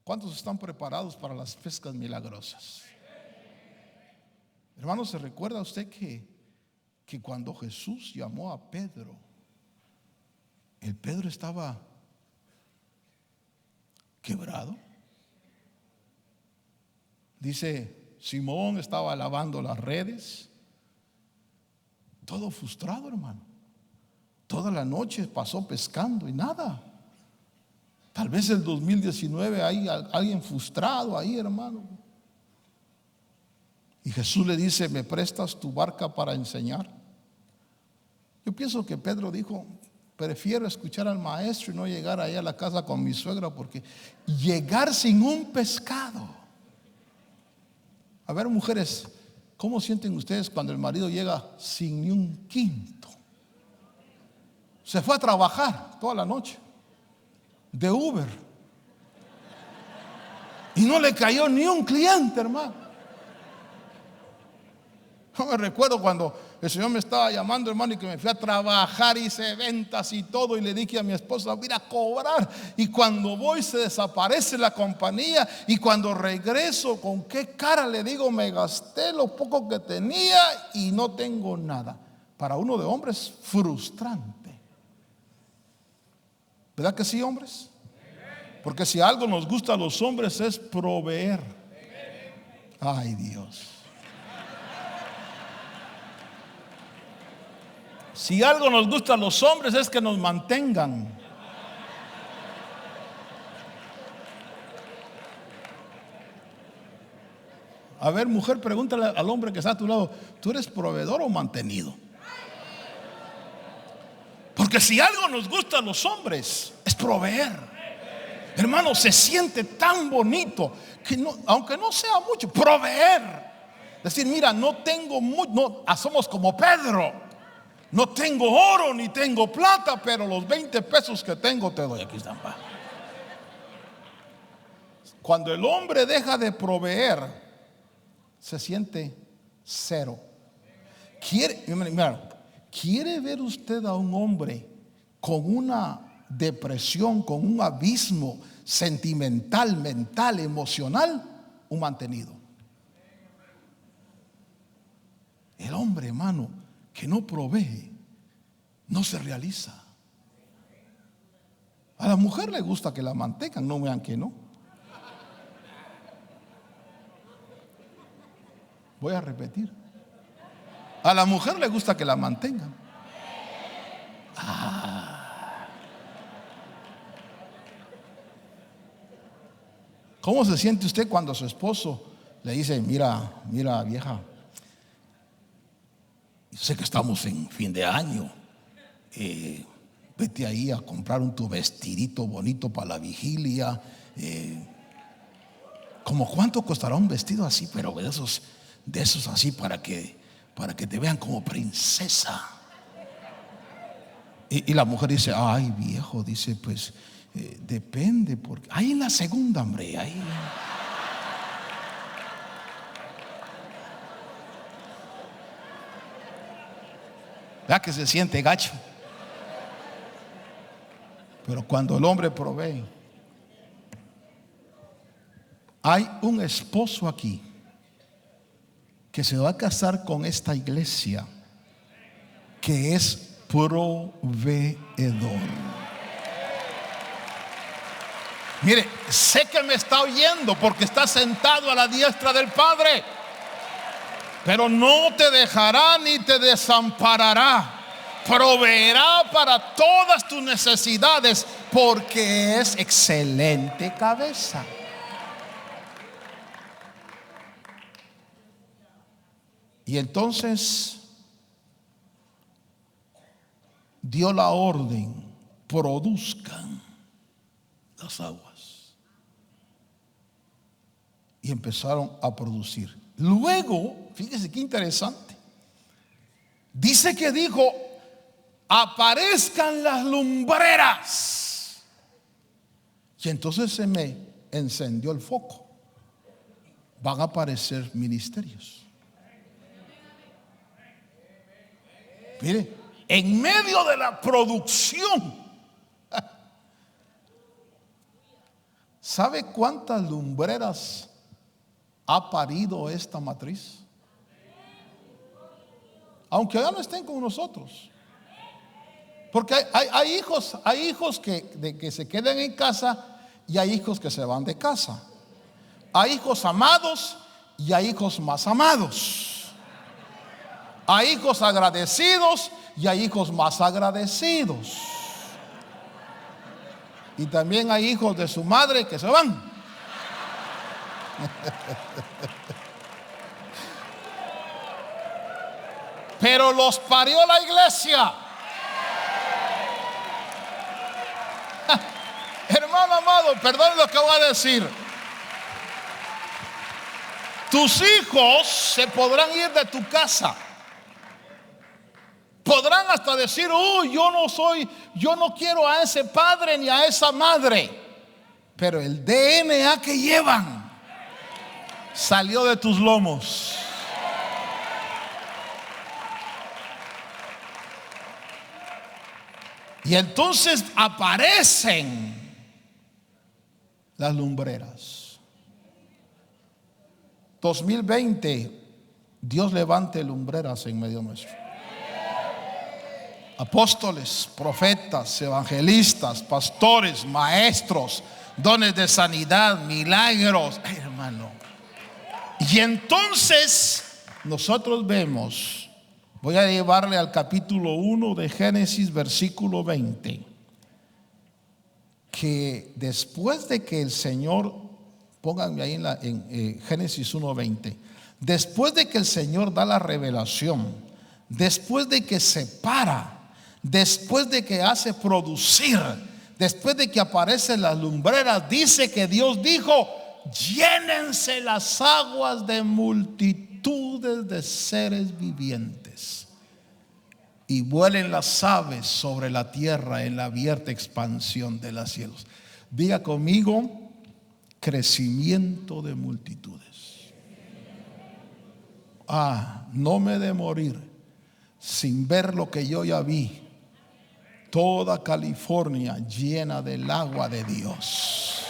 A: ¿Cuántos están preparados para las pescas milagrosas? Hermano, ¿se recuerda usted que cuando Jesús llamó a Pedro, el Pedro estaba quebrado? Dice, Simón estaba lavando las redes, todo frustrado, hermano. Toda la noche pasó pescando y nada. Tal vez el 2019 hay alguien frustrado ahí, hermano. Y Jesús le dice: ¿me prestas tu barca para enseñar? Yo pienso que Pedro dijo: prefiero escuchar al maestro y no llegar ahí a la casa con mi suegra, porque llegar sin un pescado. A ver, mujeres, ¿cómo sienten ustedes cuando el marido llega sin ni un quinto? Se fue a trabajar toda la noche de Uber y no le cayó ni un cliente, hermano. Yo me recuerdo cuando el Señor me estaba llamando, hermano, y que me fui a trabajar, hice ventas y todo, y le dije a mi esposa: voy a ir a cobrar. Y cuando voy se desaparece la compañía, y cuando regreso, ¿con qué cara le digo? Me gasté lo poco que tenía y no tengo nada. Para uno de hombres es frustrante. ¿Verdad que sí, hombres? Porque si algo nos gusta a los hombres es proveer. Ay, Dios. Si algo nos gusta a los hombres es que nos mantengan. A ver, mujer, pregúntale al hombre que está a tu lado: ¿tú eres proveedor o mantenido? Porque si algo nos gusta a los hombres es proveer. Hermano, se siente tan bonito que no, aunque no sea mucho, proveer. Decir, mira, no tengo mucho, no, somos como Pedro. No tengo oro ni tengo plata, pero los 20 pesos que tengo te doy. Aquí están. Cuando el hombre deja de proveer, se siente cero. ¿Quiere ver usted a un hombre con una depresión, con un abismo sentimental, mental, emocional? Un mantenido. El hombre, hermano, que no provee, no se realiza. A la mujer le gusta que la mantengan, no vean que no. Voy a repetir. A la mujer le gusta que la mantengan. ¿Cómo se siente usted cuando su esposo le dice, mira vieja, sé que estamos en fin de año, vete ahí a comprar tu vestidito bonito para la vigilia, ¿como cuánto costará un vestido así? Pero de esos así para que te vean como princesa. Y la mujer dice, ay viejo, dice, pues depende, porque ahí en la segunda, hombre, ahí. ¿Verdad que se siente gacho? Pero cuando el hombre provee, hay un esposo aquí que se va a casar con esta iglesia que es proveedor. Mire, sé que me está oyendo porque está sentado a la diestra del Padre, pero no te dejará ni te desamparará. Proveerá para todas tus necesidades porque es excelente cabeza. Y entonces dio la orden, produzcan las aguas. Y empezaron a producir. Luego, fíjese qué interesante. Dice que dijo, aparezcan las lumbreras. Y entonces se me encendió el foco. Van a aparecer ministerios. Mire, en medio de la producción, ¿sabe cuántas lumbreras ha parido esta matriz? Aunque ya no estén con nosotros. Porque hay hijos que se quedan en casa y hay hijos que se van de casa. Hay hijos amados y hay hijos más amados. Hay hijos agradecidos y hay hijos más agradecidos. Y también hay hijos de su madre que se van. Pero los parió la iglesia. Hermano amado, perdón lo que voy a decir. Tus hijos se podrán ir de tu casa. Podrán hasta decir, yo no quiero a ese padre ni a esa madre. Pero el DNA que llevan salió de tus lomos. Y entonces aparecen las lumbreras. 2020, Dios levante lumbreras en medio nuestro. Apóstoles, profetas, evangelistas, pastores, maestros, dones de sanidad, milagros, hermano. Y entonces nosotros vemos, voy a llevarle al capítulo 1 de Génesis, versículo 20, que después de que el Señor, pónganme ahí en Génesis 1:20, después de que el Señor da la revelación, después de que separa, después de que hace producir, después de que aparecen las lumbreras, dice que Dios dijo: llénense las aguas de multitudes de seres vivientes y vuelen las aves sobre la tierra en la abierta expansión de los cielos. Diga conmigo: crecimiento de multitudes. No me de morir sin ver lo que yo ya vi. Toda California llena del agua de Dios,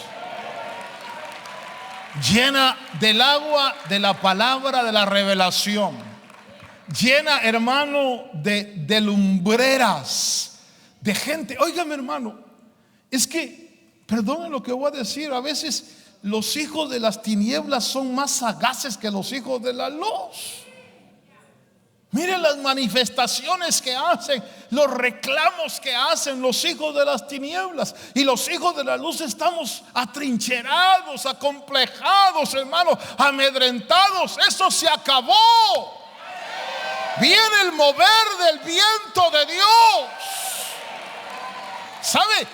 A: llena del agua de la palabra de la revelación, llena, hermano, de lumbreras, de gente. Óigame, hermano, es que, perdonen lo que voy a decir, a veces los hijos de las tinieblas son más sagaces que los hijos de la luz. Miren las manifestaciones que hacen, los reclamos que hacen los hijos de las tinieblas. Y los hijos de la luz estamos atrincherados, acomplejados, hermano, amedrentados. Eso se acabó. Viene el mover del viento de Dios. ¿Sabe?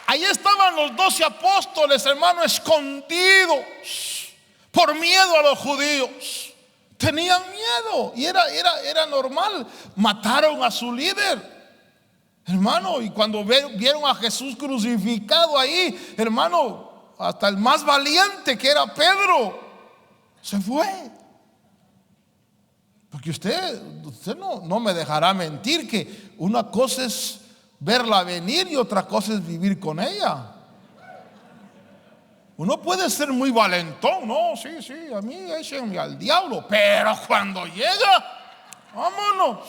A: Ahí estaban los 12 apóstoles, hermano, escondidos por miedo a los judíos. Tenían miedo y era normal. Mataron a su líder, hermano, y cuando vieron a Jesús crucificado ahí, hermano, hasta el más valiente, que era Pedro, se fue. Porque usted no me dejará mentir que una cosa es verla venir y otra cosa es vivir con ella. Uno puede ser muy valentón, no, sí, a mí échenme al diablo, pero cuando llega, vámonos.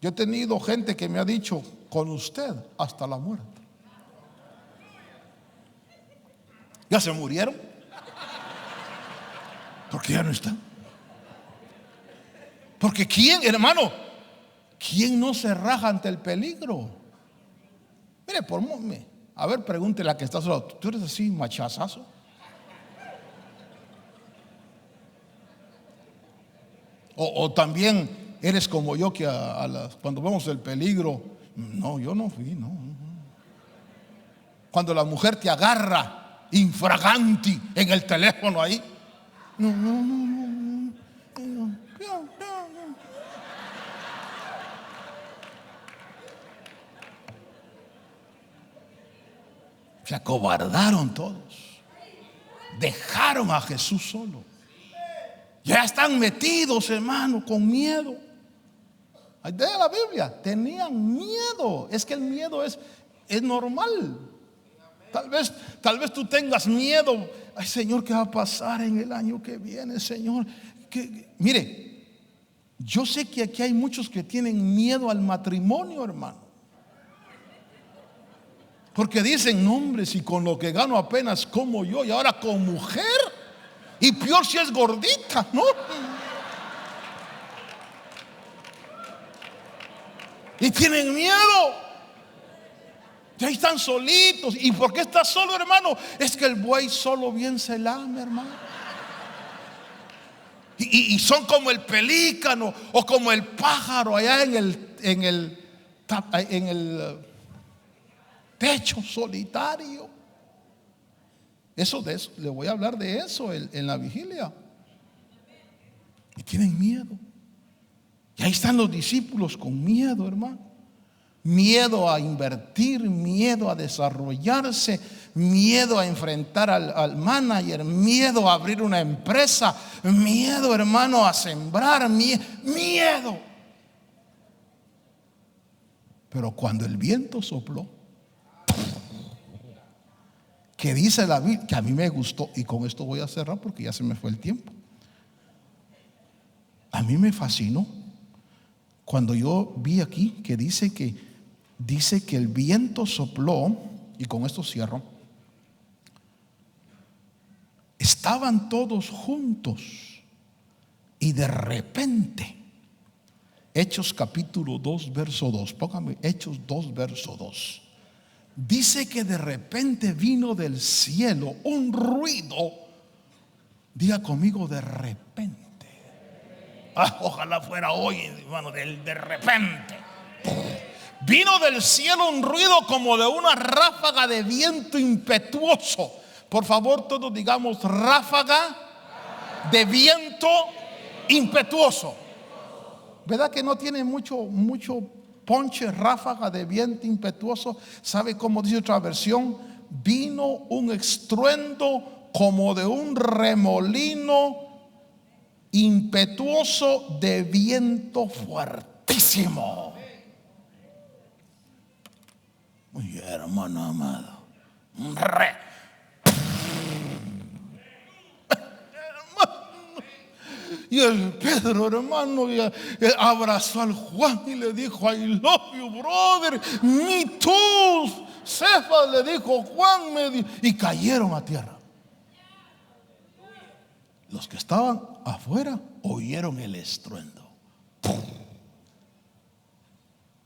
A: Yo he tenido gente que me ha dicho: con usted hasta la muerte. ¿Ya se murieron? Porque ya no están. Porque ¿quién, hermano? ¿Quién no se raja ante el peligro? Mire, a ver, pregúntele a que está solo: ¿tú eres así machazazo? O también eres como yo, que cuando vemos el peligro, no, yo no fui, no. Cuando la mujer te agarra infraganti en el teléfono ahí, no. Se acobardaron todos. Dejaron a Jesús solo. Ya están metidos, hermano, con miedo. De la Biblia, tenían miedo. Es que el miedo es normal. Tal vez tú tengas miedo. Ay, Señor, ¿qué va a pasar en el año que viene, Señor? Mire, yo sé que aquí hay muchos que tienen miedo al matrimonio, hermano. Porque dicen: no, hombre, si con lo que gano apenas como yo, y ahora con mujer, y peor si es gordita, ¿no? Y tienen miedo. Y ahí están solitos. ¿Y por qué estás solo, hermano? Es que el buey solo bien se lame, hermano. Y son como el pelícano o como el pájaro allá en el techo solitario. Eso le voy a hablar de eso en la vigilia. Y tienen miedo. Y ahí están los discípulos con miedo, hermano. Miedo a invertir, miedo a desarrollarse, miedo a enfrentar al manager, miedo a abrir una empresa, miedo, hermano, a sembrar, miedo. Pero cuando el viento sopló, que dice la Biblia, que a mí me gustó, y con esto voy a cerrar porque ya se me fue el tiempo. A mí me fascinó cuando yo vi aquí que dice que el viento sopló, y con esto cierro. Estaban todos juntos y de repente, Hechos capítulo 2 verso 2, póngame Hechos 2 verso 2. Dice que de repente vino del cielo un ruido. Diga conmigo: de repente. Ojalá fuera hoy, hermano, de repente. Vino del cielo un ruido como de una ráfaga de viento impetuoso. Por favor, todos digamos ráfaga de viento impetuoso. ¿Verdad que no tiene mucho ponche? Ráfaga de viento impetuoso. ¿Sabe cómo dice otra versión? Vino un estruendo como de un remolino impetuoso de viento fuertísimo. Muy hermano amado, y el Pedro, hermano, abrazó al Juan y le dijo: I love you, brother. Me too. Cefas le dijo Juan, y cayeron a tierra. Los que estaban afuera oyeron el estruendo.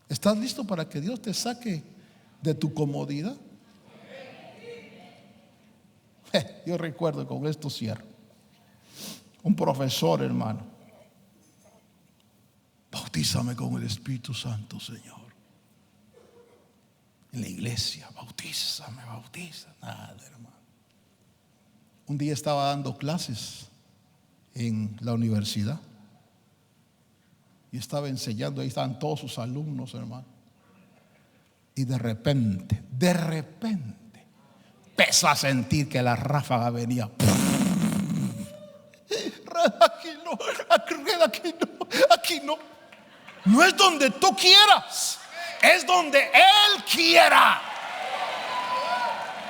A: ¿Estás listo para que Dios te saque de tu comodidad? Yo recuerdo, con esto cierro, un profesor, hermano: bautízame con el Espíritu Santo, Señor. En la iglesia, bautízame, bautiza. Nada, hermano. Un día estaba dando clases en la universidad y estaba enseñando. Ahí estaban todos sus alumnos, hermano. Y de repente empezó a sentir que la ráfaga venía. Aquí no. No es donde tú quieras, es donde Él quiera.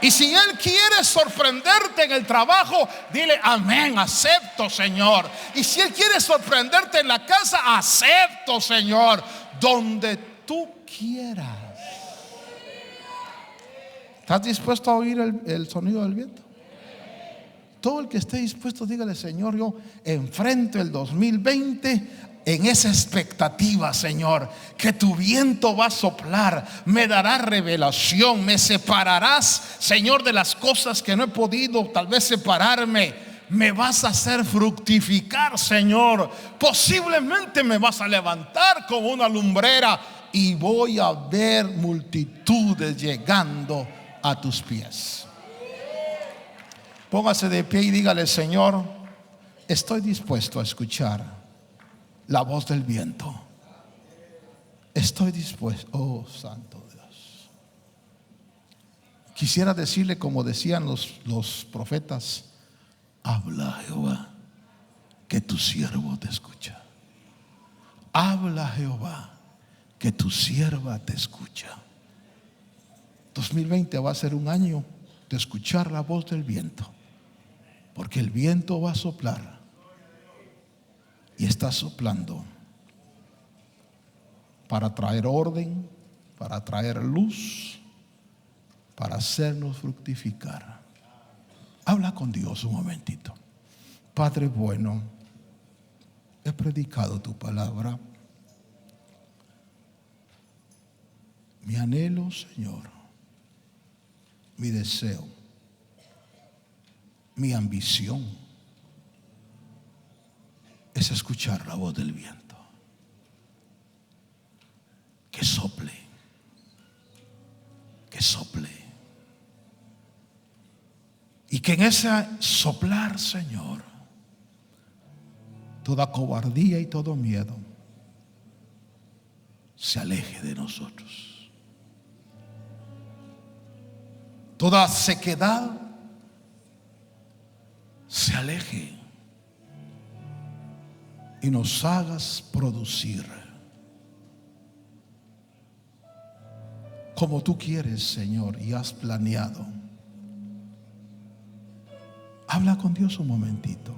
A: Y si Él quiere sorprenderte en el trabajo, dile: amén, acepto, Señor. Y si Él quiere sorprenderte en la casa, acepto, Señor. Donde tú quieras. ¿Estás dispuesto a oír el sonido del viento? Todo el que esté dispuesto, dígale: Señor, yo enfrento el 2020 en esa expectativa, Señor, que tu viento va a soplar, me dará revelación, me separarás, Señor, de las cosas que no he podido tal vez separarme. Me vas a hacer fructificar, Señor. Posiblemente me vas a levantar como una lumbrera y voy a ver multitudes llegando a tus pies. Póngase de pie y dígale: Señor, estoy dispuesto a escuchar la voz del viento. Estoy dispuesto. Oh, santo Dios. Quisiera decirle, como decían los profetas: habla, Jehová, que tu siervo te escucha. Habla, Jehová, que tu sierva te escucha. 2020 va a ser un año de escuchar la voz del viento, porque el viento va a soplar y está soplando para traer orden, para traer luz, para hacernos fructificar. Habla con Dios un momentito. Padre bueno, he predicado tu palabra. Mi anhelo, Señor, mi deseo, mi ambición es escuchar la voz del viento. Que sople, que sople. Y que en ese soplar, Señor, toda cobardía y todo miedo se aleje de nosotros. Toda sequedad se aleje y nos hagas producir como tú quieres, Señor, y has planeado. Habla con Dios un momentito.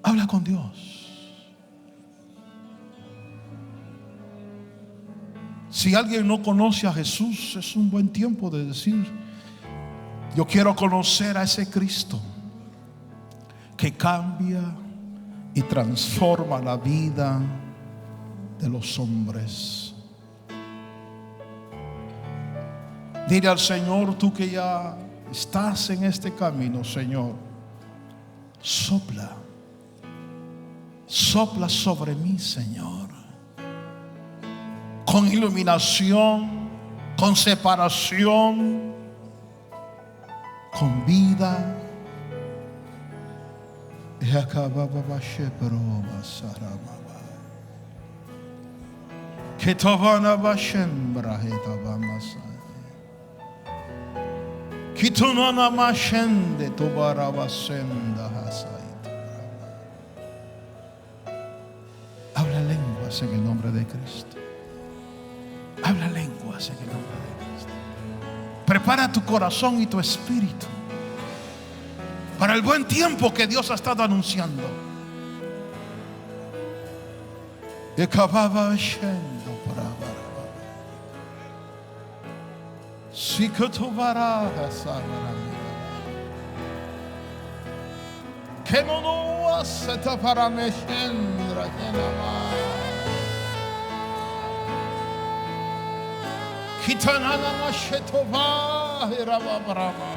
A: Habla con Dios. Si alguien no conoce a Jesús, es un buen tiempo de decir: yo quiero conocer a ese Cristo que cambia y transforma la vida de los hombres. Dile al Señor: tú que ya estás en este camino, Señor, sopla Sopla sobre mí, Señor, con iluminación, con separación, con vida. Habla lenguas en el nombre de Cristo. Habla lenguas en el nombre de Cristo. Prepara tu corazón y tu espíritu para el buen tiempo que Dios ha estado anunciando. Que no hace para mexendra que Kitanana mashetova iravabrava.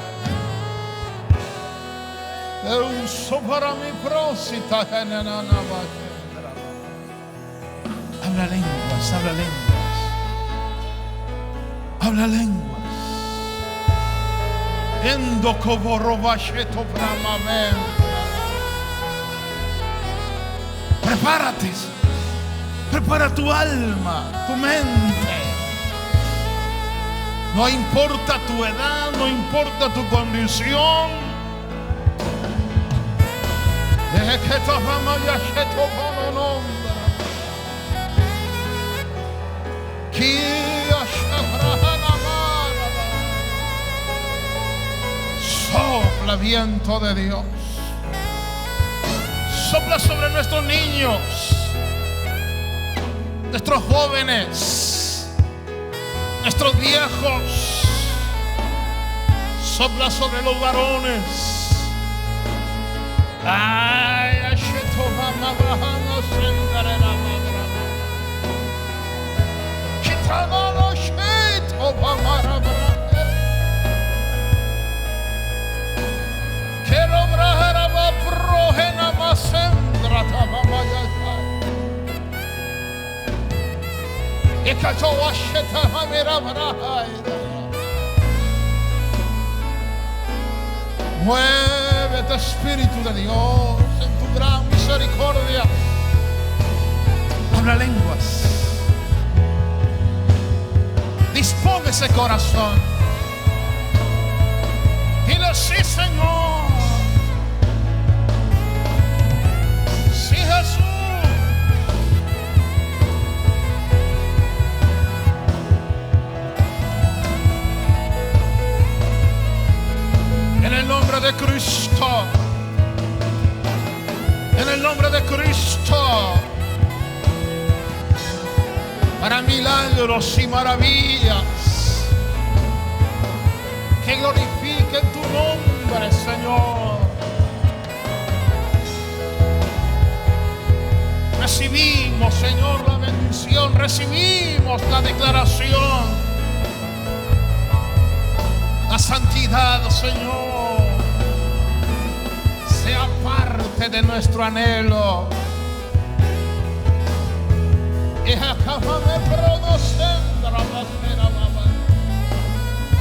A: Euso para mi prosita genenana mashendra. Habla lenguas, habla lenguas. Habla lenguas. Endo koboroba sheto bramamen. Prepárate. Prepara tu alma, tu mente. No importa tu edad, no importa tu condición. Deje que tu fama ya se topa no nombre. Kia shabrana mala. Sopla viento de Dios. Sopla sobre nuestros niños, nuestros jóvenes, nuestros viejos. Sopla sobre los varones. Ay, muévete, Espíritu de Dios, en tu gran misericordia. Habla lenguas. Dispone ese corazón. Dile sí, Señor. Sí, Jesús. En el nombre de Cristo. En el nombre de Cristo. Para milagros y maravillas. Que glorifiquen tu nombre, Señor. Recibimos, Señor, la bendición. Recibimos la declaración. La santidad, Señor, sea parte de nuestro anhelo.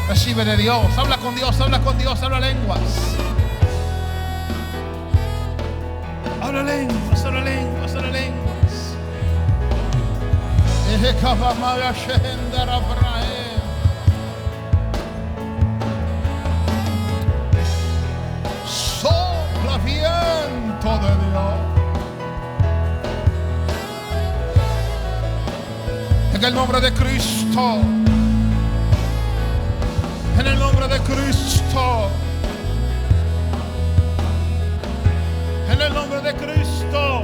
A: Recibe de Dios, habla con Dios, habla con Dios, habla lenguas. Habla lenguas, habla lenguas, habla lenguas. Sopla viento de Dios. En el nombre de Cristo. En el nombre de Cristo. En el nombre de Cristo.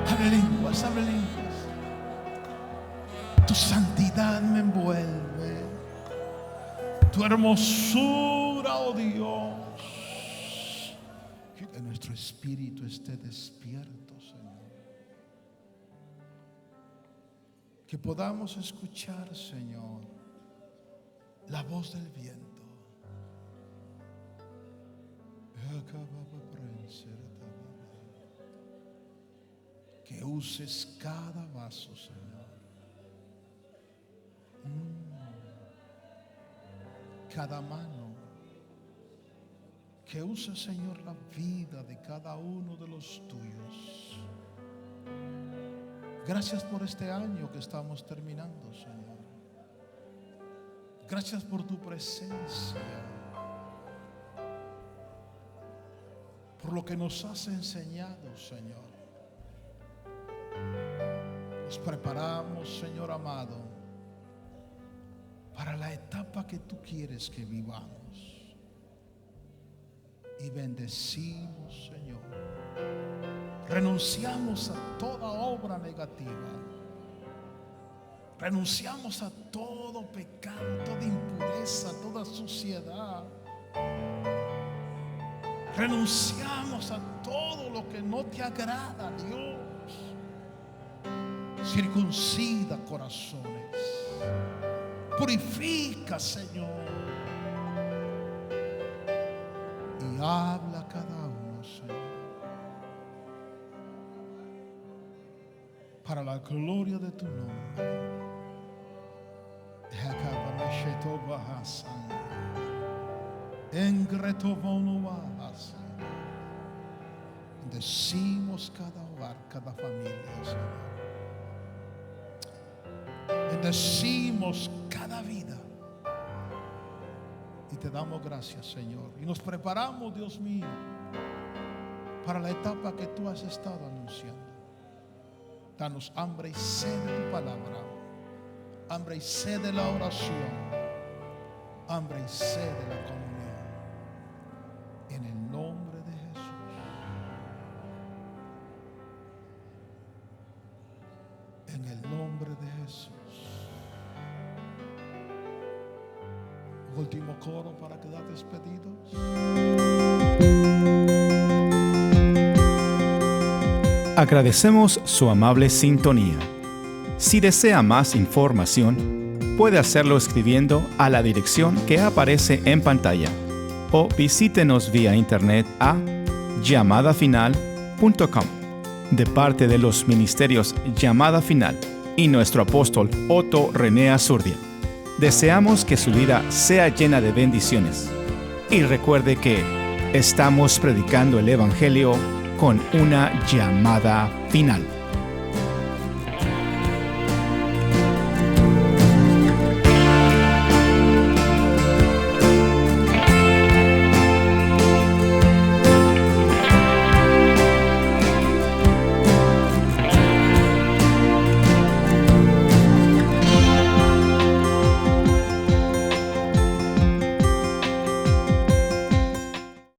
A: Hable lenguas, hable lenguas. Tu santidad me envuelve. Tu hermosura, oh Dios. Que nuestro espíritu esté despierto, Señor. Que podamos escuchar, Señor, la voz del viento. Que uses cada vaso, Señor. Cada mano. Que uses, Señor, la vida de cada uno de los tuyos. Gracias por este año que estamos terminando, Señor. Gracias por tu presencia. Por lo que nos has enseñado, Señor. Nos preparamos, Señor amado, para la etapa que tú quieres que vivamos. Y bendecimos, Señor. Renunciamos a toda obra negativa. Renunciamos a todo pecado, toda impureza, toda suciedad. Renunciamos a todo lo que no te agrada, Dios. Circuncida corazones. Purifica, Señor. Y habla a cada uno, Señor. Para la gloria de tu nombre. Bendecimos cada hogar, cada familia, Señor. Bendecimos cada vida. Y te damos gracias, Señor. Y nos preparamos, Dios mío, para la etapa que tú has estado anunciando. Danos hambre y sed de tu palabra. Hambre y sed de la oración. Hambre y sed de la comunión. En el nombre de Jesús. En el nombre de Jesús. Último coro para quedar despedidos.
B: Agradecemos su amable sintonía. Si desea más información, puede hacerlo escribiendo a la dirección que aparece en pantalla o visítenos vía internet a llamadafinal.com. De parte de los ministerios Llamada Final y nuestro apóstol Otto René Azurdia, deseamos que su vida sea llena de bendiciones. Y recuerde que estamos predicando el Evangelio con una llamada final.